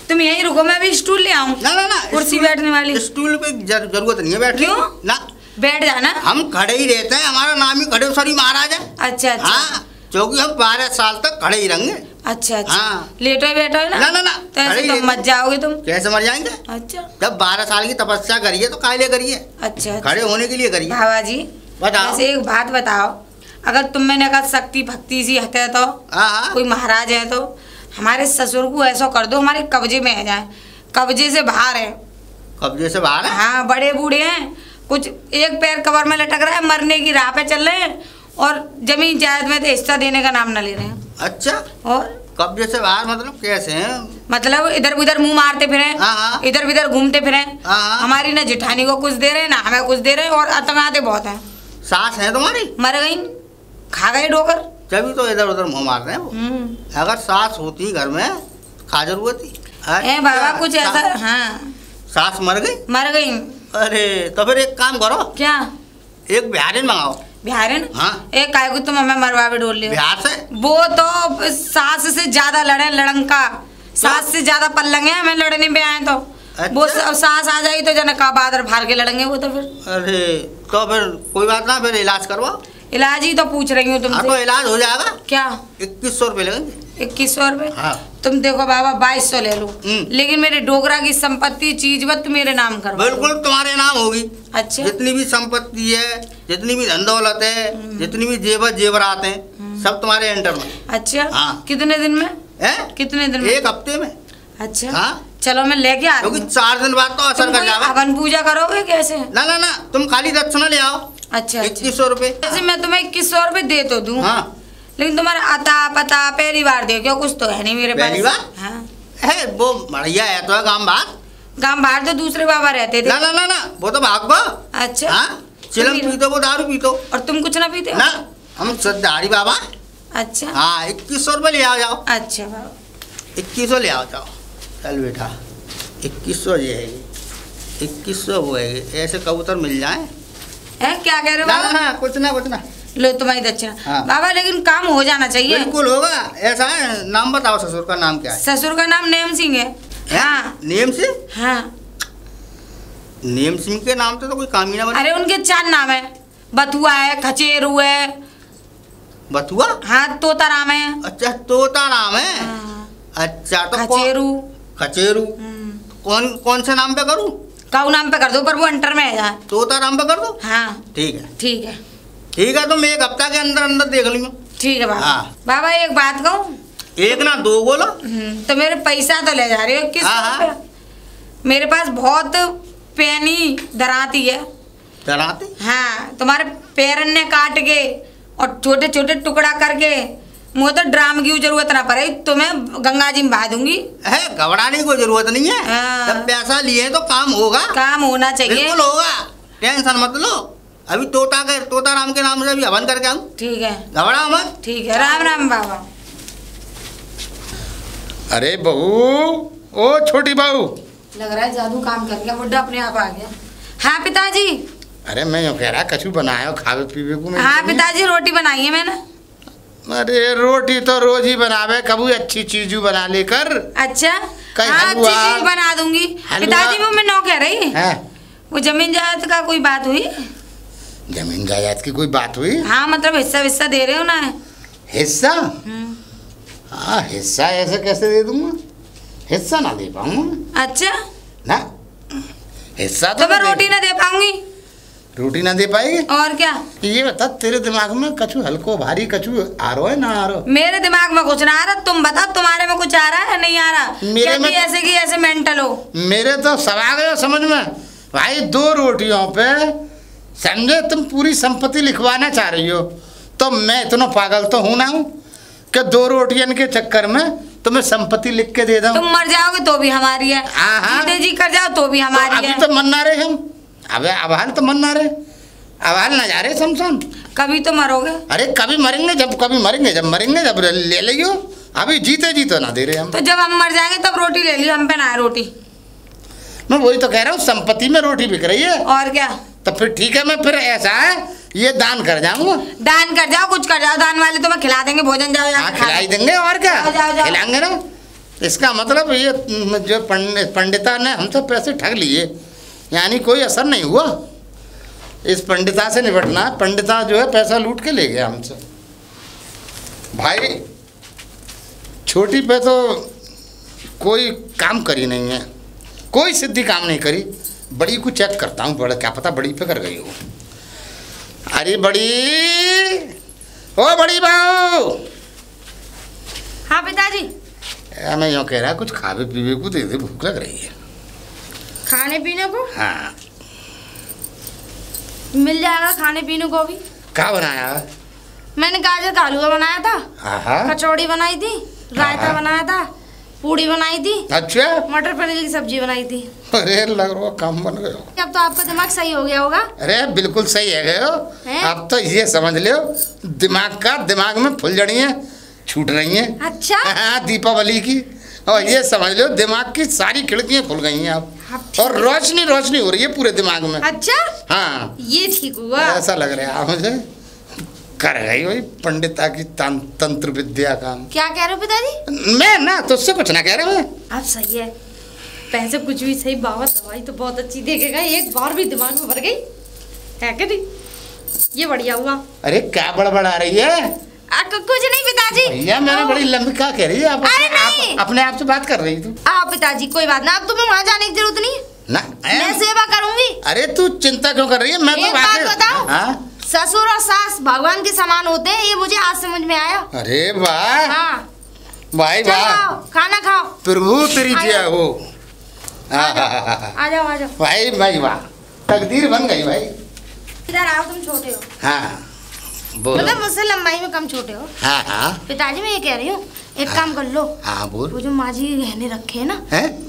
तुम यहीं रुको, मैं भी स्टूल ले आऊँ।
ना ना ना,
कुर्सी बैठने वाली।
स्टूल पे जरूरत नहीं है बैठने।
क्यों?
ना,
बैठ जाना।
हम खड़े ही रहते हैं, हमारा नाम ही खड़ेश्वरी महाराज है।
अच्छा अच्छा।
हाँ, क्योंकि हम 12 साल तक खड़े ही रहेंगे।
अच्छा अच्छा।
हाँ।
लेटो ही बैठो है ना?
ना ना ना,
तो ऐसे तो मत जाओगे तुम।
कैसे मर जाएंगे?
अच्छा।
जब 12 साल की तपस्या करिए तो काहे लिए करिए?
अच्छा।
खड़े होने के लिए करिए।
बाबा जी
बताओ।
वैसे एक बात बताओ, अगर तुम मैंने कहा शक्ति भक्ति सी है तो कोई महाराज है तो हमारे ससुर को ऐसा कर दो हमारे कब्जे में आ जाए। कब्जे से बाहर है।
कब्जे से बाहर है?
हाँ, बड़े बूढ़े हैं, कुछ एक पैर कबर में लटक रहा है, मरने की राह पे चल रहे हैं और जमीन जायदाद में तो हिस्सा देने का नाम ना ले रहे हैं।
अच्छा।
और
कब्जे से बाहर मतलब कैसे हैं?
मतलब इधर उधर मुंह मारते फिरे, इधर उधर घूमते फिरे। हमारी ना जिठानी को कुछ दे रहे ना हमें कुछ दे रहे और अतंगाते बहुत हैं।
सास है तुम्हारी? मर
गई, खा गए ठोकर।
तभी तो इधर उधर मुंह मार रहे हैं वो। अगर सास होती घर में खा जरूरत थी।
बाबा कुछ ऐसा। हाँ,
सास मर गई?
मर गई।
अरे तो फिर एक काम करो।
क्या?
एक बिहारिन मंगाओ।
बिहारिन?
हाँ।
एक काय को तुम हमें मरवा भी डोल लियो।
बिहार से?
वो तो सास से ज्यादा लड़े, लड़ंका सास से ज्यादा पल्लंगे, हमें लड़ने पे आए तो। अच्छा? वो सास आ जाएगी तो जनक का बादर फाड़ के लड़ेंगे वो तो फिर।
अरे तो फिर कोई बात ना, फिर इलाज करवाओ।
इलाज ही तो पूछ रही हूँ तुमसे।
तो इलाज हो जाएगा।
क्या?
2100 रुपये लगेंगे।
2100 रुपये?
हाँ।
तुम देखो बाबा 2200 ले लो, लेकिन मेरे डोगरा की संपत्ति चीज वत मेरे नाम करो।
बिल्कुल तुम्हारे नाम होगी।
अच्छा।
जितनी भी संपत्ति है, जितनी भी धन दौलत है, जितनी भी जेवरात हैं, सब तुम्हारे एंटर में।
अच्छा।
हाँ।
कितने दिन में?
कितने दिन में? 1 हफ्ते में।
अच्छा।
हाँ।
चलो मैं लेके आ रही हूँ।
4 दिन बाद तो असर कर जाएगा।
हवन पूजा करोगे कैसे?
ना ना ना, तुम खाली दक्षिणा ले आओ।
अच्छा।
2100 रुपये।
वैसे मैं तुम्हें 2100 रुपये दे तो दूँ।
हाँ।
लेकिन तुम्हारा अता पता पहली बार दे, क्यों कुछ तो है नहीं मेरे पास।
पहली बार?
हाँ।
है वो मड़ैया है तो गांव बाहर।
गांव बाहर तो दूसरे बाबा रहते थे।
ना ना ना ना, वो तो भागो।
अच्छा।
हाँ, चिलम पीतो, वो दारू पीतो।
और तुम कुछ ना पीते?
ना, हम श्रद्धारी बाबा।
अच्छा।
हाँ, 2100 रुपये ले आओ जाओ।
अच्छा बाबा।
2100 ले आओ जाओ। चल बेटा, 2100 ये है, 2100 वो है। ऐसे कबूतर मिल जाए।
क्या कह रहे हो?
ना ना कुछ ना कुछ ना।
लो तुम्हारी दक्षिणा।
हाँ।
बाबा लेकिन काम हो जाना चाहिए।
बिल्कुल होगा। ऐसा है, नाम बताओ ससुर का नाम क्या है?
ससुर का नाम नेम सिंह है। हाँ।
नेम सिंह?
हाँ।
नेम सिंह के नाम से तो कोई काम ही ना बने।
अरे उनके 4 नाम है, बथुआ है, खचेरू है।
बथुआ?
हाँ, तोता राम है।
अच्छा, तोता राम है।
हाँ।
अच्छा तो
खचेरू।
खचेरू कौन से नाम पे करूँ?
काऊ नाम पे कर दो, पर वो अंटर में है।
तोता राम पे कर दो।
हाँ
ठीक है।
ठीक है।
ठीक है, तो मैं 1 हफ्ता के अंदर अंदर देख लूँगा।
ठीक है बाबा।
हाँ।
बाबा एक बात कहूँ?
1 ना 2 बोलो।
तो मेरे पैसा तो ले जा रहे हो 2100 रुपया। मेरे पास बहुत पैनी दराती है।
दराती?
हाँ, तुम्हारे पैरन ने काट के और छोटे छोटे टुकड़ा करके मुझे तो ड्राम की जरूरत ना पड़े, तुम्हें गंगा जी में बहा दूंगी।
है घबराने की कोई जरूरत नहीं है।
हाँ।
जब पैसा लिए तो काम होगा,
काम होना चाहिए।
बिल्कुल होगा, टेंशन मत लो। अभी तोता राम के नाम से अभी हवन करके आऊँ।
ठीक है,
घबराओ मत।
ठीक है, राम राम बाबा।
अरे बहू, ओ छोटी बहू,
लग रहा है जादू काम कर गया, बुड्ढा अपने आप आ गया। हाँ पिताजी।
अरे मैं यूँ कह रहा कछु बनाया खावे पीवे को।
हाँ पिताजी, रोटी बनाई है मैंने।
अरे रोटी तो रोज ही बनावे, कभी अच्छी चीज बना लेकर।
अच्छा,
कहीं
हाँ अच्छी
हलवा,
चीज बना दूंगी।
हलवा।
पिताजी वो मैं नौ कह रही
है
वो जमीन जायदाद का कोई बात हुई?
जमीन जायदाद की कोई बात हुई?
हाँ मतलब हिस्सा विस्सा दे रहे हो ना?
हिस्सा? हाँ हिस्सा ऐसे कैसे दे दूंगा, हिस्सा ना दे पाऊंगा।
अच्छा
ना, हिस्सा
तो मैं रोटी ना दे पाऊंगी।
रोटी ना दे पाएगी?
और क्या?
ये बता तेरे दिमाग में कछु हल्को भारी कछु आ रहा है ना आ रहा?
मेरे दिमाग में कुछ ना आ रहा, तुम बताओ तुम्हारे में कुछ आ रहा है नहीं आ रहा?
मेरे में
ऐसे की ऐसे मेंटल हो।
मेरे तो सब आ गए समझ में भाई। 2 रोटियों पे समझे तुम पूरी संपत्ति लिखवाना चाह रही हो, तो मैं इतना पागल तो हूं ना हूं कि 2 रोटियन के चक्कर में तुम्हें संपत्ति लिख के दे दूं।
तुम मर जाओगे तो भी हमारी है, जीते जी कर जाओ तो भी हमारी है।
अभी तो मन ना रहे हम, अबे अबहाल तो मन ना रहे, अबहाल ना जा रहे शमशान।
कभी तो मरोगे।
अरे कभी मरेंगे, जब मरेंगे जब ले लियो। अभी जीते जी तो ना दे रहे हम।
तो जब हम मर जाएंगे तब रोटी ले लियो, हम पे ना है रोटी।
मैं वही तो कह रहा हूँ, संपत्ति में रोटी बिक रही है।
और क्या?
तो फिर ठीक है, मैं फिर ऐसा है ये दान कर जाऊंगा।
दान कर जाओ, कुछ कर जाओ, दान वाले तुम्हें खिला देंगे, भोजन जाओ यहाँ
हाँ खिलाई देंगे, और क्या
जाओ।
खिलाएंगे ना। इसका मतलब ये जो पंडिता ने हमसे पैसे ठग लिए, यानी कोई असर नहीं हुआ। इस पंडिता से निपटना, पंडिता जो है पैसा लूट के ले गया हमसे। भाई छोटी पे तो कोई काम करी नहीं है, कोई सिद्धि काम नहीं करी। बड़ी को चेक करता हूँ, बड़ा क्या पता बड़ी पे कर गई हो। अरे बड़ी, ओ बड़ी बहू।
हाँ पिताजी।
मैं यूँ कह रहा कुछ खावे पीवे को दे दे, भूख लग रही है।
खाने पीने को?
हाँ
मिल जाएगा खाने पीने को भी।
क्या बनाया?
मैंने गाजर का हलवा बनाया था, कचौड़ी बनाई थी, रायता बनाया था, पूड़ी बनाई थी।
अच्छा,
मटर पनीर की सब्जी बनाई थी।
अरे लग रहा काम बन गया।
अब तो आपका दिमाग सही हो गया होगा।
अरे बिल्कुल सही है गए हो। अब तो ये समझ लो दिमाग में फुलझड़ियाँ छूट रही हैं।
अच्छा।
हाँ दीपावली की, और ये समझ लो दिमाग की सारी खिड़कियाँ खुल गई हैं अब, और रोशनी हो रही है पूरे दिमाग में।
अच्छा
हाँ
ये ठीक हुआ।
ऐसा लग रहा है मुझे कर गई वही पंडिता की तंत्र विद्या काम।
क्या कह रहे हो पिताजी?
मैं ना तुझसे कुछ ना कह रहा हूँ।
आप सही है, पैसे कुछ भी सही, बाबा दवाई तो बहुत अच्छी देखेगा, एक बार भी दिमाग में भर गई है कि नहीं? ये बढ़िया हुआ।
अरे क्या बड़बड़ा रही है?
कुछ नहीं पिताजी।
भैया मैंने बड़ी लंबी क्या कह रही है आप? अपने आप से बात कर रही तू?
पिताजी कोई बात ना, अब तुम्हें वहाँ जाने की जरूरत नहीं
ना,
मैं सेवा करूंगी।
अरे तू चिंता क्यों कर रही है? मैं तो
बात बताऊं?
हाँ?
ससुर और सास भगवान के समान होते हैं, ये मुझे आज समझ में आया।
अरे वाह।
हाँ
भाई वाह,
खाना खाओ।
प्रभु तेरी जय हो।
आ जाओ
भाई भाई वाह, तकदीर बन गई भाई।
इधर आओ, तुम छोटे हो।
हाँ बोलो।
मतलब मुझसे लंबाई में कम छोटे हो।
हाँ हाँ
पिताजी मैं ये कह रही हूँ, एक काम कर लो।
हाँ बोल।
वो जो माँ जी के गहने रखे है ना,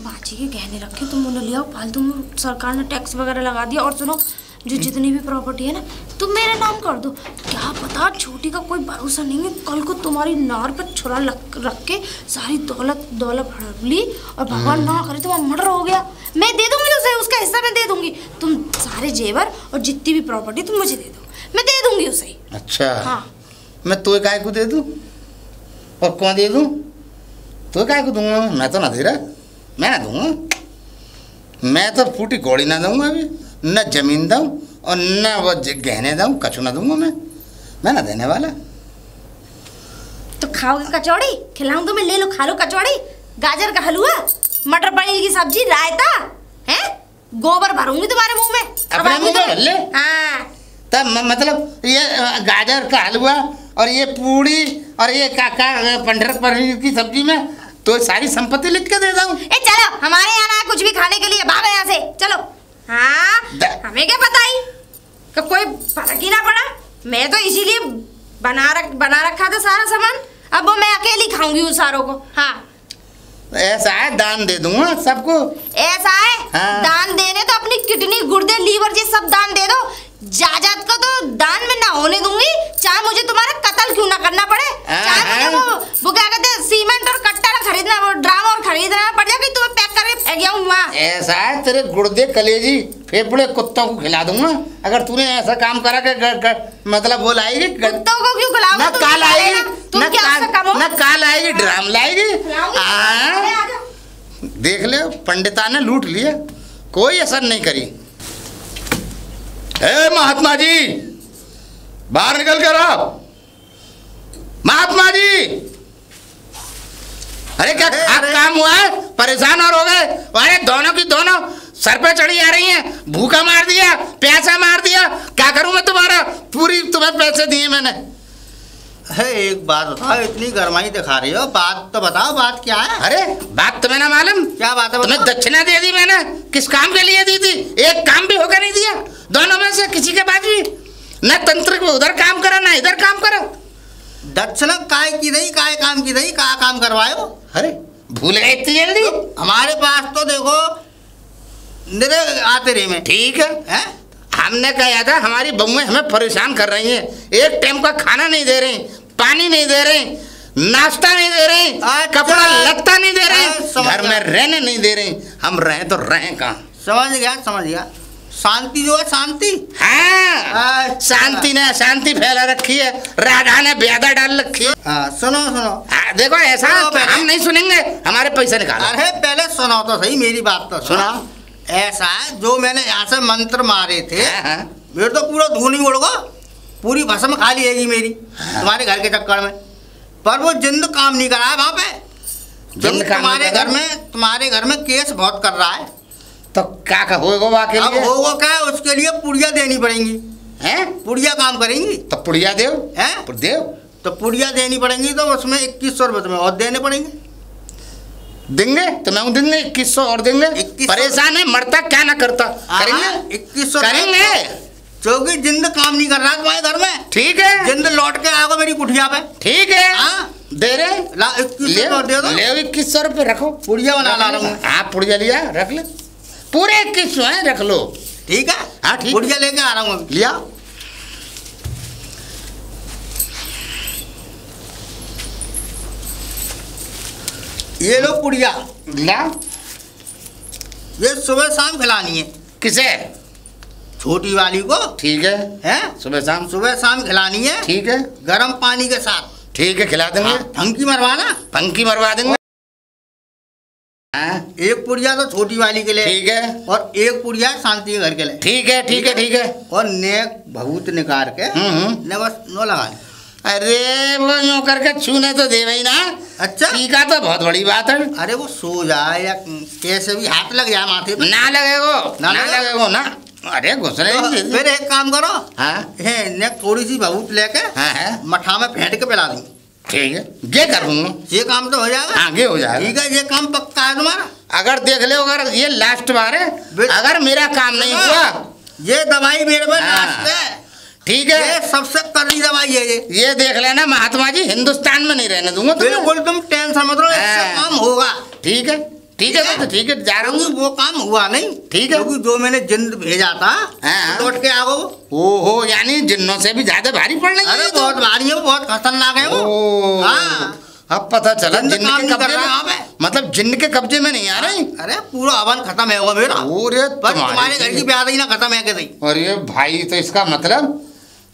माँ जी के गहने रखे, तुम उन्हें ले आओ। फालतू में सरकार ने टैक्स वगैरह लगा दिया। और सुनो, जो जितनी भी प्रॉपर्टी है ना, तुम मेरे नाम कर दो। क्या पता, छोटी का कोई भरोसा नहीं है, कल को तुम्हारी नार पर छुरा रख के सारी दौलत हड़प ली, और भगवान ना करे तुम्हारा मर्डर हो गया। मैं दे दूंगी उसे, उसका हिस्सा मैं दे दूंगी। तुम सारे जेवर और जितनी भी प्रॉपर्टी तुम मुझे दे दो, मैं दे दूंगी उसे।
अच्छा
हाँ।
मैं तो काय को दे दूं और कौन दे दूं? तो काय को दूंगा? मैं तो ना दे रहा, मैं ना दूंगा। मैं तो फूटी घोड़ी ना दूंगा अभी, न जमीन दूं और न वो गहने दूं, कछु ना दूंगा मैं ना देने वाला।
तो खाओगे कचौड़ी? खिलाऊं तो मैं, ले लो, खा लो कचौड़ी, गाजर का हलवा, मटर पनीर की सब्जी, रायता है, गोबर भरूंगी तुम्हारे मुंह में।
अपने मुंह में भर ले।
हाँ
तब मतलब ये गाजर का हलवा और ये पूड़ी और ये काका पंडर पनीर की सब्जी में तो सारी संपत्ति लिख के दे दूं।
ए चलो, हमारे यहाँ ना कुछ भी खाने के लिए, भागो यहाँ से, चलो। हाँ हमें क्या पता ही कि कोई फर्क ही ना पड़ा। मैं तो इसीलिए बना रखा था सारा सामान। अब वो मैं अकेली खाऊंगी उन सारों को। हाँ
ऐसा है, दान दे दूंगा सबको।
ऐसा है?
हाँ।
दान देने तो अपनी किडनी गुर्दे लीवर ये सब दान दे दो, जायदाद का तो दान में ना होने दूंगी, चाहे मुझे तुम्हारा कत्ल क्यों ना करना पड़े, चाहे मुझे वो क्या कहते हैं सीमेंट और कट्टा खरीदना, वो ड्राम और खरीदना पड़ जाए, तुम्हें पैक करके फेंक जाऊं वहाँ।
ऐसा है, तेरे गुर्दे कलेजी फेफड़े कुत्तों को खिला दूंगा अगर तूने ऐसा काम करा के मतलब वो लाएगी।
कुत्तों को क्यों खिलाओगे?
ना काल आएगी,
ना
काल आएगी, ड्राम लाएगी। देख ले पंडिता ने लूट लिया, कोई असर नहीं करी। ए महात्मा जी बाहर निकल कर आओ। महात्मा जी, अरे क्या काम हुआ है? परेशान और हो गए? अरे दोनों की दोनों सर पे चढ़ी आ रही हैं, भूखा मार दिया, प्यासा मार दिया, क्या करूं मैं तुम्हारा? पूरी तुम्हें पैसे दिए मैंने।
है एक बात बताओ, इतनी गरमाई दिखा रही हो, बात तो बताओ, बात क्या है?
अरे बात तुम्हें ना मालूम?
क्या बात है?
तुम्हें दक्षिणा दे दी मैंने, किस काम के लिए दी थी? एक काम भी होकर नहीं दिया, दोनों में से किसी के पास भी न तंत्र उधर काम करा ना इधर काम करा।
दक्षिणा काय की रही, काय काम की रही, क्या काम करवायो?
अरे भूल गए इतनी जल्दी?
तो हमारे पास तो देखो निरे आते रहे में।
ठीक है, हमने कहा था हमारी बहुएं हमें परेशान कर रही हैं, एक टाइम का खाना नहीं दे रही, पानी नहीं दे रही, नाश्ता नहीं दे रही, कपड़ा लत्ता नहीं दे रही, घर में रहने नहीं दे रही। हम रहे तो रहे कहाँ?
समझ गया। शांति जो है, शांति।
हाँ, शांति ने शांति फैला रखी है, राधा ने ब्यादा डाल रखी है।
सुनो
देखो ऐसा हम नहीं सुनेंगे, हमारे पैसे निकालो।
अरे पहले सुनो तो सही, मेरी बात तो
सुना।
ऐसा है, जो मैंने यहाँ से मंत्र मारे थे, मेरे तो पूरा धूल ही उड़ गया, पूरी भस्म खा लिएगी मेरी तुम्हारे घर के चक्कर में। पर वो जिंद काम नहीं कर रहा है वहाँ पे। तुम्हारे घर में केस बहुत कर रहा है।
तो क्या होगा के लिए?
अब होगा क्या? उसके लिए पुड़िया देनी पड़ेंगी। हैं? पुड़िया काम करेंगी
तो पुड़िया देव हैं? देव
तो पुड़िया देनी पड़ेंगी, तो उसमें 2100 रुपये तुम्हें और देने पड़ेंगे।
देंगे तो मैं देंगे 2100 और देंगे। परेशान है, मरता क्या ना करता, करेंगे
2100
करेंगे,
क्योंकि जिंद काम नहीं कर रहा तुम्हारे घर में।
ठीक है,
जिंद लौट के आओगे मेरी कुटिया पे।
ठीक है, दे रहे
2100 दे दो।
ले 2100 रुपये रखो,
पुड़िया बना ला रहा हूँ।
हाँ पुड़िया लिया, रख ले, पूरे 2100 है, रख लो।
ठीक है,
हाँ ठीक,
पुड़िया लेके आ रहा हूँ।
लिया,
ये लो पुड़िया
ला।
ये सुबह शाम खिलानी है।
किसे?
छोटी वाली को।
ठीक है, हैं? सुबह शाम
खिलानी है।
ठीक है,
गर्म पानी के साथ।
ठीक है, खिला देंगे।
फंकी मरवाना,
फंकी मरवा देंगे।
एक पुड़िया तो छोटी वाली के लिए,
ठीक है,
और एक पुड़िया शांति के घर के लिए।
ठीक है, ठीक है, ठीक है।
और नेक भभूत निकाल के ने बस नो लगा।
अरे वो यूं करके छूने तो दे भाई ना।
अच्छा,
टीका तो बहुत बड़ी बात है।
अरे वो सो जाए या कैसे भी हाथ लग जाए माथे पे।
ना लगेगो, ना लगेगो ना। अरे घुसने
तो फिर एक काम करो,
हाँ,
ने थोड़ी सी भभूत लेके मठा में फेंट के पिला दूँ।
ठीक है, ये कर दूंगा।
ये काम तो हो जाएगा।
आगे हो जाएगा।
ठीक है, ये काम पक्का है तुम्हारा।
अगर देख ले, अगर ये लास्ट बार है, अगर मेरा काम नहीं हुआ,
ये दवाई मेरे में लास्ट है।
ठीक है,
ये सबसे कड़ी दवाई है
ये देख लेना महात्मा जी, हिंदुस्तान में नहीं रहने दूंगा।
बिल्कुल तुम टेंशन मत लो, इससे काम होगा।
ठीक है, ठीक है, तो ठीक है, जा रहा हूँ।
वो काम हुआ नहीं, ठीक है, क्योंकि जो मैंने जिंद भेजा था लौट के आओ।
ओहो, यानी जिन्नों से भी ज्यादा भारी पड़ रही है।
अरे बहुत भारी है, बहुत खतरनाक है वो। हाँ,
अब पता चला जिन्न के कब्जे
में,
मतलब जिन्न के कब्जे में नहीं आ रही।
अरे पूरा हवन खत्म है वो मेरा। तुम्हारे घर की ब्याह ही ना खत्म है कैसे?
अरे भाई, तो इसका मतलब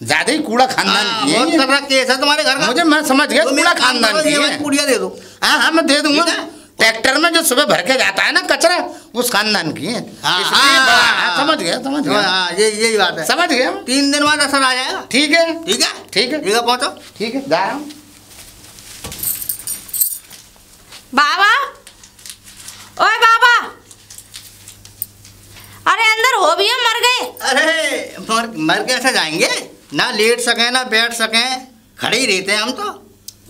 ज्यादा ही कूड़ा खानदान की है।
केस है तुम्हारे घर का।
मुझे, मैं समझ गया, कूड़ा खानदान की है।
पुड़िया दे दो।
हाँ हाँ, मैं दे दूंगा। ट्रैक्टर में जो सुबह भर के जाता है ना कचरा, उस खानदान की है। समझ गया, समझ गया।
यही बात है,
समझ गया।
3 दिन बाद असर आ जाएगा।
ठीक है,
ठीक है,
ठीक है,
ठीक है, पहुंचो।
ठीक है, जा रहा हूँ।
बाबा, ओए बाबा, अरे अंदर हो भी हम, मर गए।
अरे मर कैसे जाएंगे? ना लेट सके ना बैठ सके, खड़े ही रहते हैं हम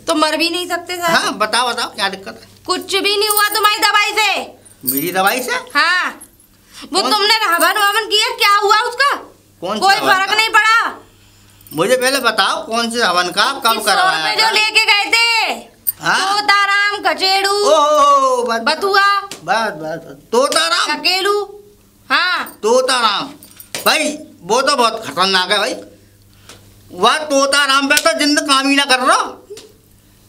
तो
मर भी नहीं सकते सर।
हाँ, बताओ क्या दिक्कत है?
कुछ भी नहीं हुआ तुम्हारी दवाई से।
मेरी दवाई से?
हाँ, वो तुमने हवन ववन किया, क्या हुआ उसका? कोई फर्क नहीं पड़ा।
मुझे पहले बताओ कौन से हवन का, कब करवाया?
जो लेके गए थे बचेड़ू,
ओहो
बथुआ,
बस तोताराम,
चकेलू। हाँ
तोताराम भाई वो तो बहुत खतरनाक है भाई। वह तोताराम पे तो जिंद काम ही ना कर रहा,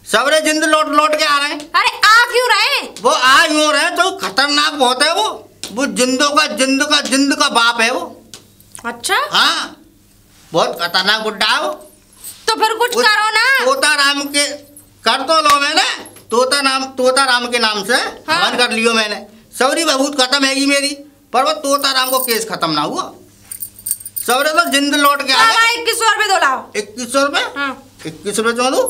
सबरे जिंद लौट लौट के आ रहे हैं।
अरे आ क्यों रहे?
वो आ यूं रहे तो खतरनाक बहुत है वो जिंद का बाप है वो।
अच्छा
हाँ बहुत खतरनाक बुड्ढा है वो।
तो फिर कुछ करो ना।
तोताराम के कर तो लो मैंने, तोताराम के नाम से हवन कर लियो मैंने। सौरी बहुत खत्म हैगी मेरी, पर वो तोताराम को केस खत्म ना हुआ। सौरे तो जिंद लौट के आ गए।
2100 रुपए दो लाओ।
2100 रुपए?
हाँ
2100 रुपए दो।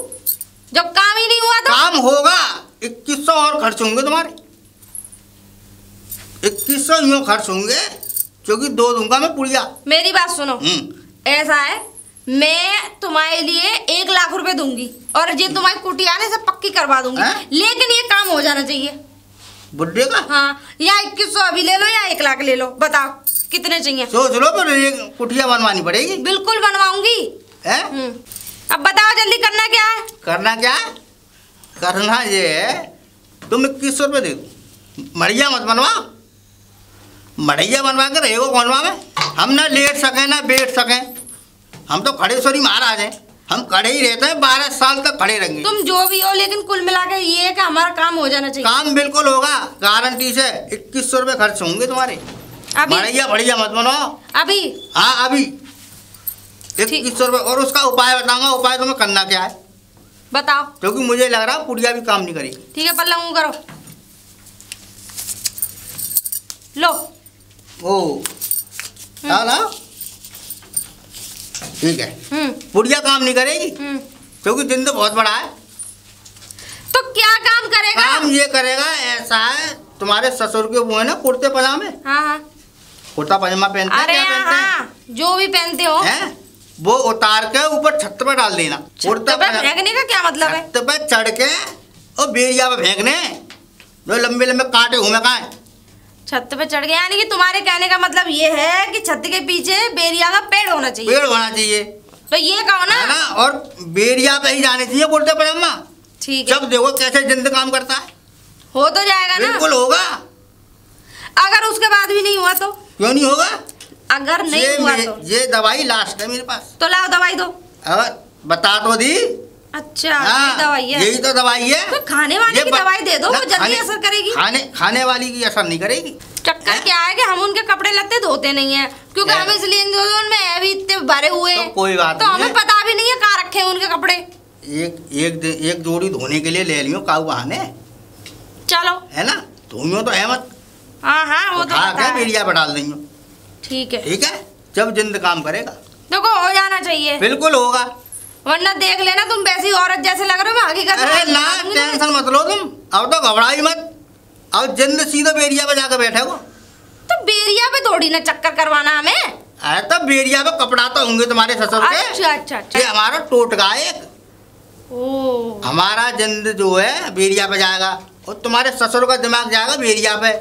जब काम ही नहीं हुआ तो
काम होगा, 2100 और खर्च होंगे तुम्हारे। 2100 यूँ खर्च होंगे क्योंकि 2 दूंगा मैं पुड़िया।
मेरी बात सुनो, ऐसा है मैं तुम्हारे लिए 1 लाख रुपए दूंगी और ये तुम्हारी कुटिया ने सब पक्की करवा दूंगी। लेकिन ये काम हो जाना चाहिए
बुड्ढे का।
हाँ या 2100 अभी ले लो या 1 लाख ले लो, बताओ कितने चाहिए?
सोच लो, पर ये कुटिया बनवानी पड़ेगी।
बिल्कुल बनवाऊंगी। अब बताओ जल्दी करना क्या है?
करना क्या है? करना ये है तुम 2100 रुपये दे दो, मड़िया मत बनवा। मड़िया बनवा के रहेगा कौन में? हम ना लेट सकें ना बैठ सकें, हम तो खड़े सोरी महाराज हैं, हम खड़े ही रहते हैं, 12 साल तक खड़े रहेंगे।
तुम जो भी हो, लेकिन कुल मिला के ये है कि हमारा काम हो जाना चाहिए।
काम बिल्कुल होगा, गारंटी से। 2100 रुपये खर्च होंगे तुम्हारे। मड़िया बढ़िया मत बनवाओ
अभी।
हाँ अभी 2100 रुपये। और उसका उपाय बताऊंगा, उपाय तुम्हें करना क्या है
बताओ,
क्योंकि मुझे लग रहा है पुड़िया भी काम नहीं करेगी।
ठीक है पल्ला मुँह करो, लो।
ओ लाओ, ठीक है। पुड़िया काम नहीं करेगी क्योंकि जिंद बहुत बड़ा है।
तो क्या काम करेगा?
काम ये करेगा, ऐसा है तुम्हारे ससुर के वो है ना कुर्ते पजामे।
हाँ
कुर्ता पजामा पहनते हैं, क्या पहनते हैं?
जो भी पहनते हो
हैं? वो उतार के ऊपर छत पे डाल देना।
कुर्ता फेंकने का क्या मतलब है?
छत पे चढ़ के और बेरिया पे फेंकने, जो लंबे लंबे कांटे घूमे कहाँ।
छत पे चढ़ गया, यानी कि तुम्हारे कहने का मतलब ये है कि छत के पीछे बेरिया का पेड़ होना चाहिए।
पेड़ होना चाहिए
तो ये कहो ना,
और बेरिया पे ही जाने चाहिए कुर्ते पजामा।
ठीक है।
जब देखो कैसे जिंद काम करता है।
हो तो जाएगा ना?
बिल्कुल होगा।
अगर उसके बाद भी नहीं हुआ तो?
क्यों नहीं होगा?
अगर नहीं हुआ तो
ये दवाई लास्ट है मेरे पास।
तो लाओ दवाई दो।
अब बता तो दी।
अच्छा ये दवाई है?
यही तो दवाई है।
तो खाने वाली की दवाई दे दो, वो जल्दी असर करेगी।
खाने वाली की असर नहीं करेगी।
चक्कर क्या है कि हम उनके कपड़े लत्ते धोते नहीं है, क्योंकि हम इसलिए उनमें अभी इतने भरे हुए हैं।
तो कोई बात
तो हमें पता भी नहीं है कहाँ रखे हैं उनके कपड़े।
एक जोड़ी धोने के लिए ले लियो काऊ बहाने।
चलो
है ना, धोइयो तो है मत।
हाँ वो तो पता है।
बेरिया पे डाल देंगे।
ठीक है।
ठीक है, जब जिंद काम करेगा।
देखो हो जाना चाहिए।
बिल्कुल होगा,
वरना देख लेना तुम वैसी औरत जैसे लग रहे हो, हकीकत में।
अरे ना टेंशन मत लो तुम, अब तो घबराई मत। अब जिंद सीधा बेरिया पे जाकर बैठे हो।
तो बेरिया पे थोड़ी ना चक्कर करवाना हमें।
अरे तो बेरिया पे कपड़ा तो होंगे तुम्हारे ससुर के।
अच्छा
ये हमारा टोटका है एक।
ओ
हमारा जिंद जो है बेरिया पे जाएगा और तुम्हारे ससुर का दिमाग जाएगा बेरिया पे,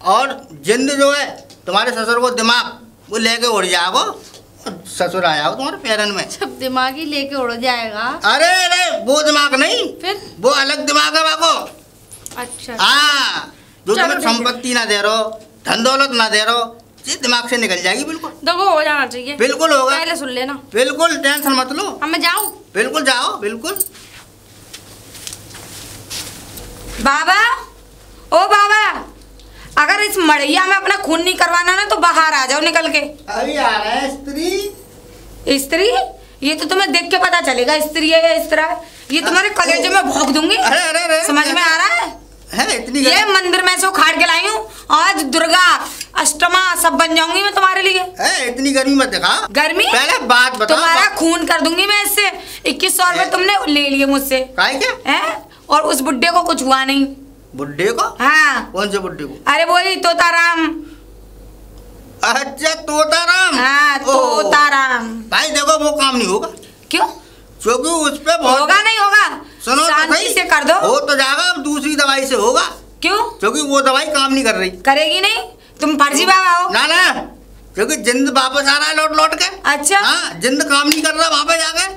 और जिंद जो है तुम्हारे ससुर को दिमाग वो लेके उड़ जाएगा और ससुर आ जाओ तुम्हारे पैरन में।
सब दिमाग ही लेके उड़ जाएगा?
अरे वो दिमाग नहीं,
फिर
वो अलग दिमाग है बाको।
अच्छा
हाँ, जो तुम्हें संपत्ति ना दे रहो, धन दौलत ना दे रहो, ये दिमाग से निकल जाएगी। बिल्कुल
देखो हो जाना चाहिए।
बिल्कुल होगा,
पहले सुन लेना।
बिल्कुल टेंशन मत लो।
अब मैं जाऊं?
बिल्कुल जाओ। बिल्कुल।
बाबा, ओ बाबा, अगर इस मड़ैया में अपना खून नहीं करवाना ना तो बाहर आ जाओ निकल के।
अभी आ रहा है स्त्री।
स्त्री? ये तो तुम्हें देख के पता चलेगा स्त्री है या इस तरह। ये तुम्हारे कलेजे में भोंक दूंगी।
अरे अरे अरे,
समझ में आ रहा है
इतनी
ये मंदिर में से उखाड़ के लाई हूँ, आज दुर्गा अष्टमा सब बन जाऊंगी मैं तुम्हारे लिए।
इतनी गर्मी मत दिखा।
गर्मी?
पहले बात बता।
तुम्हारा खून कर दूंगी मैं इससे। 2100 रुपए तुमने ले लिए मुझसे।
काहे क्या?
है? और उस बुड्ढे को कुछ हुआ नहीं।
बुड्ढे को?
हाँ।
कौन से बुड्ढे को?
अरे वही तोताराम।
अच्छा तोताराम।
हाँ तोताराम।
भाई देखो वो काम नहीं होगा।
क्यों?
क्योंकि उस पे बहुत
होगा नहीं होगा?
सुनो
शांति से कर दो।
हो तो जाएगा, अब दूसरी दवाई से होगा।
क्यों?
क्योंकि वो दवाई काम नहीं कर रही।
करेगी नहीं? तुम फर्जी बाबा हो।
ना ना, क्योंकि जिंद वापस आ रहा है लौट लौट के।
अच्छा।
हाँ, जिंद काम नहीं कर रहा वहां पे जाके।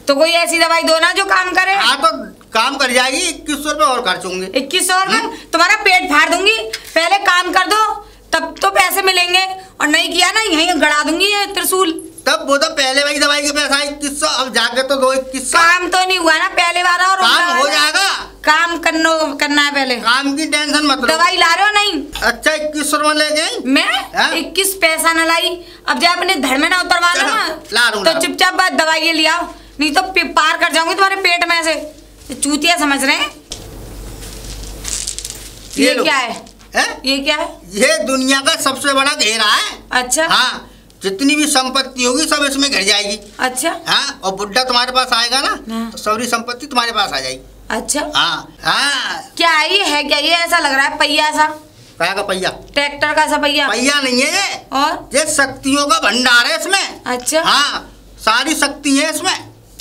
तो कोई ऐसी दवाई दो ना जो काम करे।
हाँ तो काम कर जाएगी, 2100 रुपये और खर्च होंगे।
2100 रुपये तुम्हारा पेट फाड़ दूंगी। पहले काम कर दो तब तो पैसे मिलेंगे, और नहीं किया ना यहीं गड़ा दूंगी ये त्रिशूल।
तब वो तो पहले वाली दवाई के पैसा 2100, अब जाके तो 2100।
काम तो नहीं हुआ ना पहले वाला, और
काम हो जाएगा।
काम करना है पहले।
काम की टेंशन मत लो।
दवाई ला रहे हो नहीं?
अच्छा 2100 रुपये ले गई
मैं 21 पैसा न लाई। अब जब अपने धड़ में ना उतरवा लो ना तो चुपचाप बात दवाई ले आओ, नहीं तो पार कर जाऊंगी तुम्हारे पेट में से। चूतिया समझ रहे हैं? ये क्या है? ये क्या है?
ये दुनिया का सबसे बड़ा घेरा है।
अच्छा।
हाँ, जितनी भी संपत्ति होगी सब इसमें घिर जाएगी।
अच्छा।
हाँ, और बुड्ढा तुम्हारे पास आएगा ना तो सारी संपत्ति तुम्हारे पास आ जाएगी।
अच्छा।
हाँ हाँ।
क्या ये है? क्या ये ऐसा लग रहा है पहिया सा?
क्या का पहिया?
ट्रैक्टर का सा पहिया?
पहिया नहीं है ये,
और
ये शक्तियों का भंडार है इसमें।
अच्छा।
हाँ, सारी शक्ति है इसमें।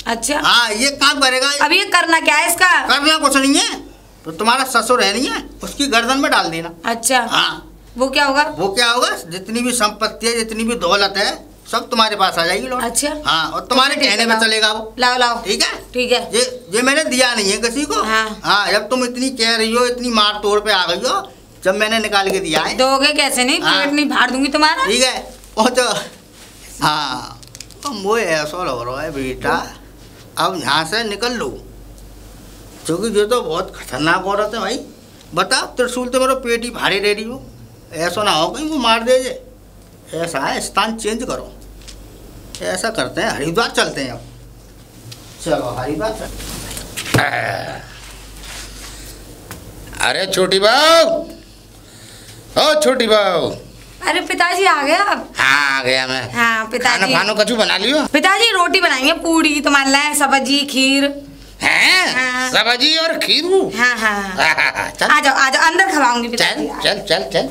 अच्छा।
हाँ, ये काम करेगा।
अब ये करना क्या है इसका?
करना कुछ नहीं है, तो तुम्हारा ससुर है नहीं है, उसकी गर्दन में डाल देना।
अच्छा।
हाँ।
वो क्या होगा?
वो क्या होगा, जितनी भी संपत्ति है, जितनी भी दौलत है, सब तुम्हारे पास आ जाएगी लौट।
अच्छा।
हाँ, और तुम्हारे कहने में चलेगा वो।
लाओ लाओ।
ठीक है।
ठीक है।
ये मैंने दिया नहीं है किसी को।
हाँ।
हाँ, जब तुम इतनी कह रही हो, इतनी मार तोड़ पे आ गई हो, जब मैंने निकाल के दिया है।
दोगे कैसे? नहीं पेट नहीं फाड़ दूंगी तुम्हारा।
ठीक है। वो तो हाँ, वो ऐसा लग रहा है बेटा, अब यहाँ से निकल लो, क्योंकि ये तो बहुत खतरनाक औरत है भाई। बता, त्रिशूल तो मेरा पेट ही भारी रह रही हो, ऐसा ना हो कहीं वो मार दे जे। ऐसा है, स्थान चेंज करो। ऐसा करते हैं, हरिद्वार चलते हैं अब। चलो हरिद्वार चल।
अरे छोटी बहू, ओ छोटी बहू।
अरे पिताजी आ गया आप?
हाँ आ गया मैं।
हाँ पिताजी।
खाना कछु बना लियो?
पिताजी रोटी बनाएंगे, पूड़ी तुम्हारे लिए, सब्जी खीर
हैं?
हाँ।
सब्जी और खीर?
हाँ हाँ।
चल
आ जाओ अंदर खवाऊंगी पिताजी।
चल चल चल चल।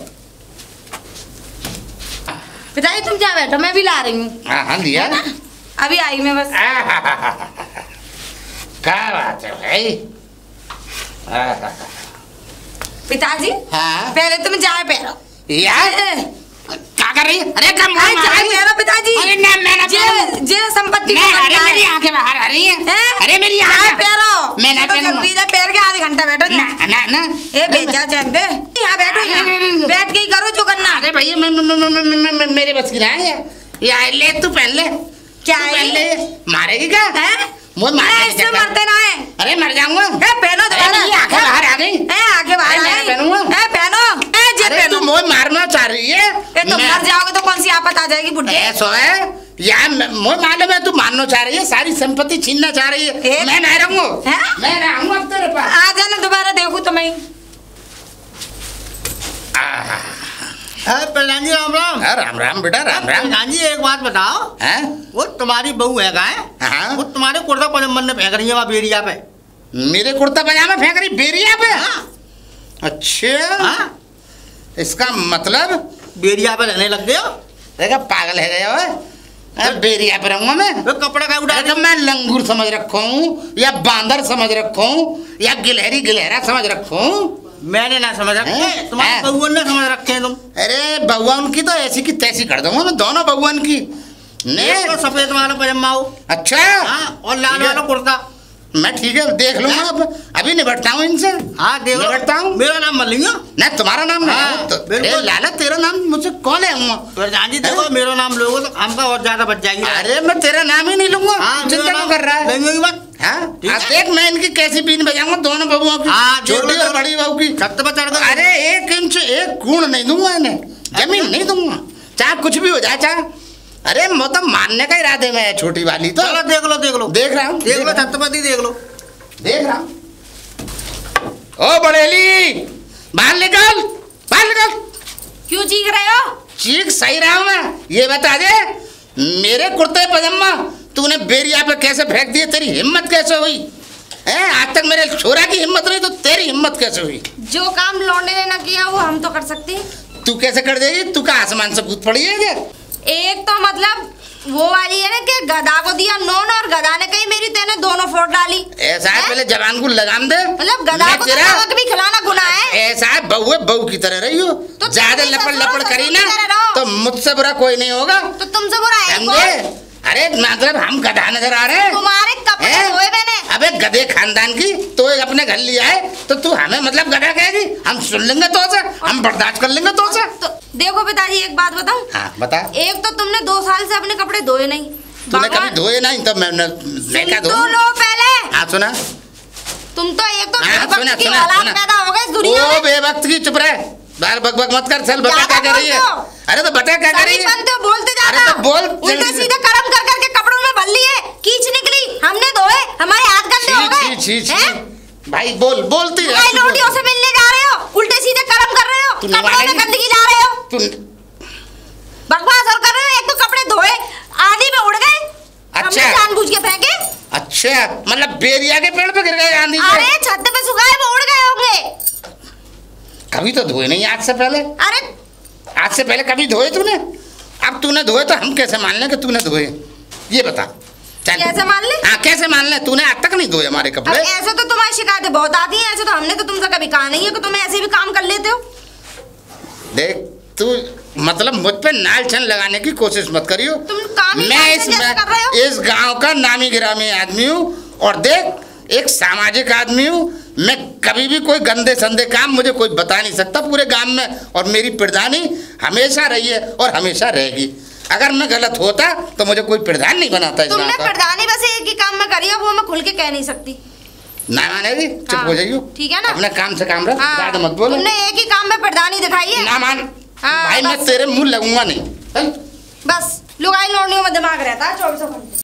पिताजी तुम क्या बैठो, मैं भी ला रही हूँ।
हाँ लिया ना,
अभी आई मैं बस।
क्या बात है भाई।
पिताजी
हाँ?
पहले तुम चाय पहरो
यार क्या कर रही है? अरे कम
चाय पहरो पिताजी।
अरे ना मैं ना
जे संपत्ति को
अरे मेरी आंखें बाहर आ रही हैं। अरे मेरी आंखें
पहरो।
मैं ना
पहनूंगा। पैर के आधे घंटा बैठो
ना ना ना।
ए बेचा चैन दे, यहाँ बैठो, यहाँ बैठ के ही करो जो करना।
अरे भैया मैं मेरे बस की रहा है यार। ले तू पहन ले।
क्या
पहन ले, मारेगी क्या?
है
मुझे मारने
इससे मरते ना है।
अरे मर जाऊंगा।
पहनो दोबारा।
आंखें बाहर आ गई।
आंखें बाहर आ गई। पहनो।
अरे तू मुझे मारना चाह रही है?
तो मर जाओगे तो कौन सी आफत आ जाएगी बुढ़े?
ऐसा है यार, मुझे मालूम है तू मारना चाह रही है, सारी संपत्ति छीनना चाह रही है। मैं नहीं रहूंगा, मैं रहूंगा अब तेरे पास।
आ जाना दोबारा, देखूं तुम्हें।
प्रधान जी राम राम।
राम राम बेटा, राम राम।
प्रधान जी एक बात बताओ, वो तुम्हारी बहू है गाय, वो तुम्हारे कुर्ता पजामा में फेंक रही है वहाँ बेरिया पे।
मेरे कुर्ता पजामा फेंक रही बेरिया पे? अच्छा, इसका मतलब
बेरिया पे रहने लग गए हो?
देखा पागल है गया बेरिया पे रहूंगा मैं?
कपड़ा का उड़ा।
मैं लंगूर समझ रखा हूँ, या बांदर समझ रखा हूँ, या गिलहरी गिलहरा समझ रखा हूँ?
मैंने ना समझ रखे, तुम्हारे बउआ ने समझ रखे हैं तुम।
अरे बउआ उनकी तो ऐसी की तैसी कर दूंगा मैं, दोनों बउआन की।
तो सफेद वाला पजामा हो।
अच्छा।
हाँ, और लाल वाला कुर्ता।
मैं ठीक है देख लूंगा, अब अभी निपटता हूँ इनसे।
हाँ देख
निपटता हूँ।
मेरा नाम मत लियो
ना, तुम्हारा नाम
हाँ,
नहीं। तो लाला तेरा नाम मुझसे कौन है?
प्रधान जी देखो, मेरा नाम लोगे तो हमका और ज्यादा बच जाएगी।
अरे मैं तेरा नाम ही नहीं लूंगा। चिंता क्यों कर रहा है?
लेंगे बात।
हाँ देख, मैं इनकी कैसी बीन बजाऊंगा दोनों बबुओं की, छोटी और बड़ी बहू की।
छत पर चढ़ कर।
अरे 1 इंच 1 गुण नहीं दूंगा इन्हें, जमीन नहीं दूंगा, चाहे कुछ भी हो जाए। चाहे अरे मैं तो मानने का इरादे में है छोटी वाली तो।
चलो देख लो
देख रहा हूँ,
देख लो छत्रपति, देख लो
देख रहा हूँ। ओ बड़ेली, बाहर निकल, बाहर निकल।
क्यों चीख रहे हो?
चीख सही रहा हूँ मैं। ये बता दे, मेरे कुर्ते पजामा तूने बेरिया पे कैसे फेंक दिए? तेरी हिम्मत कैसे हुई? आज तक मेरे छोरा की हिम्मत नहीं, तो तेरी हिम्मत कैसे हुई?
जो काम लौंडे ने ना किया वो हम तो कर सकते हैं।
तू कैसे कर देगी? तू का आसमान से कूद पड़ी है क्या?
एक तो मतलब वो वाली है ना कि गधा को दिया नोन और गधा ने कही मेरी तेने दोनों फोड़ डाली।
ऐसा है, पहले जवान को लगाम दे।
मतलब गधा को तो भी खिलाना गुनाह है।
ऐसा है, बहू की तरह रही हो, ज्यादा लपड़ लपड़ करी ना तो मुझसे बुरा कोई नहीं होगा।
तो तुमसे बुरा है
समझे? अरे मतलब हम गधा नजर आ रहे हैं?
तुम्हारे कपड़े
हैं?
धोए मैंने।
अबे गधे खानदान की तो एक अपने घर लिया है तो तू हमें मतलब गधा कहेगी? हम सुन लेंगे तो से, हम बर्दाश्त कर लेंगे तो से।
तो देखो पिताजी एक बात बताऊं।
हाँ बता।
एक तो तुमने 2 साल से अपने कपड़े धोए नहीं।
तूने कभी धोए नहीं तो मैं क्या धोऊं?
सुन लो पहले।
हाँ सुना।
तुम तो एक तो
हाँ,
बेवक्त
सुना,
की
सुना,
औलाद
सुना।
पैदा हो गई इस दुनिया
ओ
में।
बेवक्त की चुप रहे, बार बक बक मत कर। चल बता
ज्यादा
क्या कर रही है?
बोलते हो।
अरे तो बता क्या कर रही है?
बनते हो, बोलते
अरे
जाना।
तो बोल
उल्टे
जल्दी से।
सीधे कर्म कर करके कपड़ों में भर लिए, कीच निकली, हमने धोए, हमारे हाथ गंदे हो गए।
छी, छी, छी,
हैं?
छी। भाई बोल बोलती
भाई लोटियों से मिलने जा रहे हो, उल्टे सीधे कर्म कर रहे हो,
तू
कपड़ों में
निभाएगी?
गंदगी ला रहे हो,
तू
बकवास और कर रहे हो। एक तो कपड़े धोए आंधी में उड़ गए,
अच्छा।
हमने जानबूझ के फेंके।
अच्छा मतलब बेरिया के पेड़ पे गिर गए आंधी में?
अरे छत पे सुखाए वो उड़ गए होंगे।
कभी तो धोए नहीं आज से पहले?
अरे
आज से पहले कभी धोए तूने? अब तूने धोए तो हम कैसे मान लें कि तूने धोए? ये बता। चल।
कैसे मान ले?
हाँ कैसे मान ले? तूने आज तक नहीं धोए हमारे
अब
कपड़े।
ऐसे तो तुम्हारी शिकायतें बहुत आती हैं, ऐसे तो हमने तो तुमसे कभी कहा नहीं है कि तुम ऐसे भी काम कर लेते हो।
देख तू मतलब मुझ पे नाल छन लगाने की कोशिश मत करियो।
तुम काम ही
मैं
काम से जैसे कर रहे हो।
इस गांव का नामी गिरामी आदमी हूँ और देख एक सामाजिक आदमी हूँ। मैं कभी भी कोई गंदे संदे काम मुझे कोई बता नहीं सकता पूरे गांव में, और मेरी प्रधानी हमेशा रही है और हमेशा रहेगी। अगर मैं गलत होता तो मुझे कोई प्रधान नहीं बनाता इस गांव
तुमने
का।
प्रधानी बस एक ही काम में करी है, वो मैं खुल के कह नहीं सकती।
ना मानेगी? चुप
हाँ,
हो जाइयो।
ठीक है ना?
अपने काम से काम रख,
हाँ,
ज्यादा मत बोलो।
तुमने एक ही काम में प्रधानी दिखाई है।
ना मान।
हाँ,
भाई मैं
बस।
तेरे मुंह लगूंगा नहीं। चल।
बस लुगाई लौंडियों में दिमाग रहता है 24 घंटे।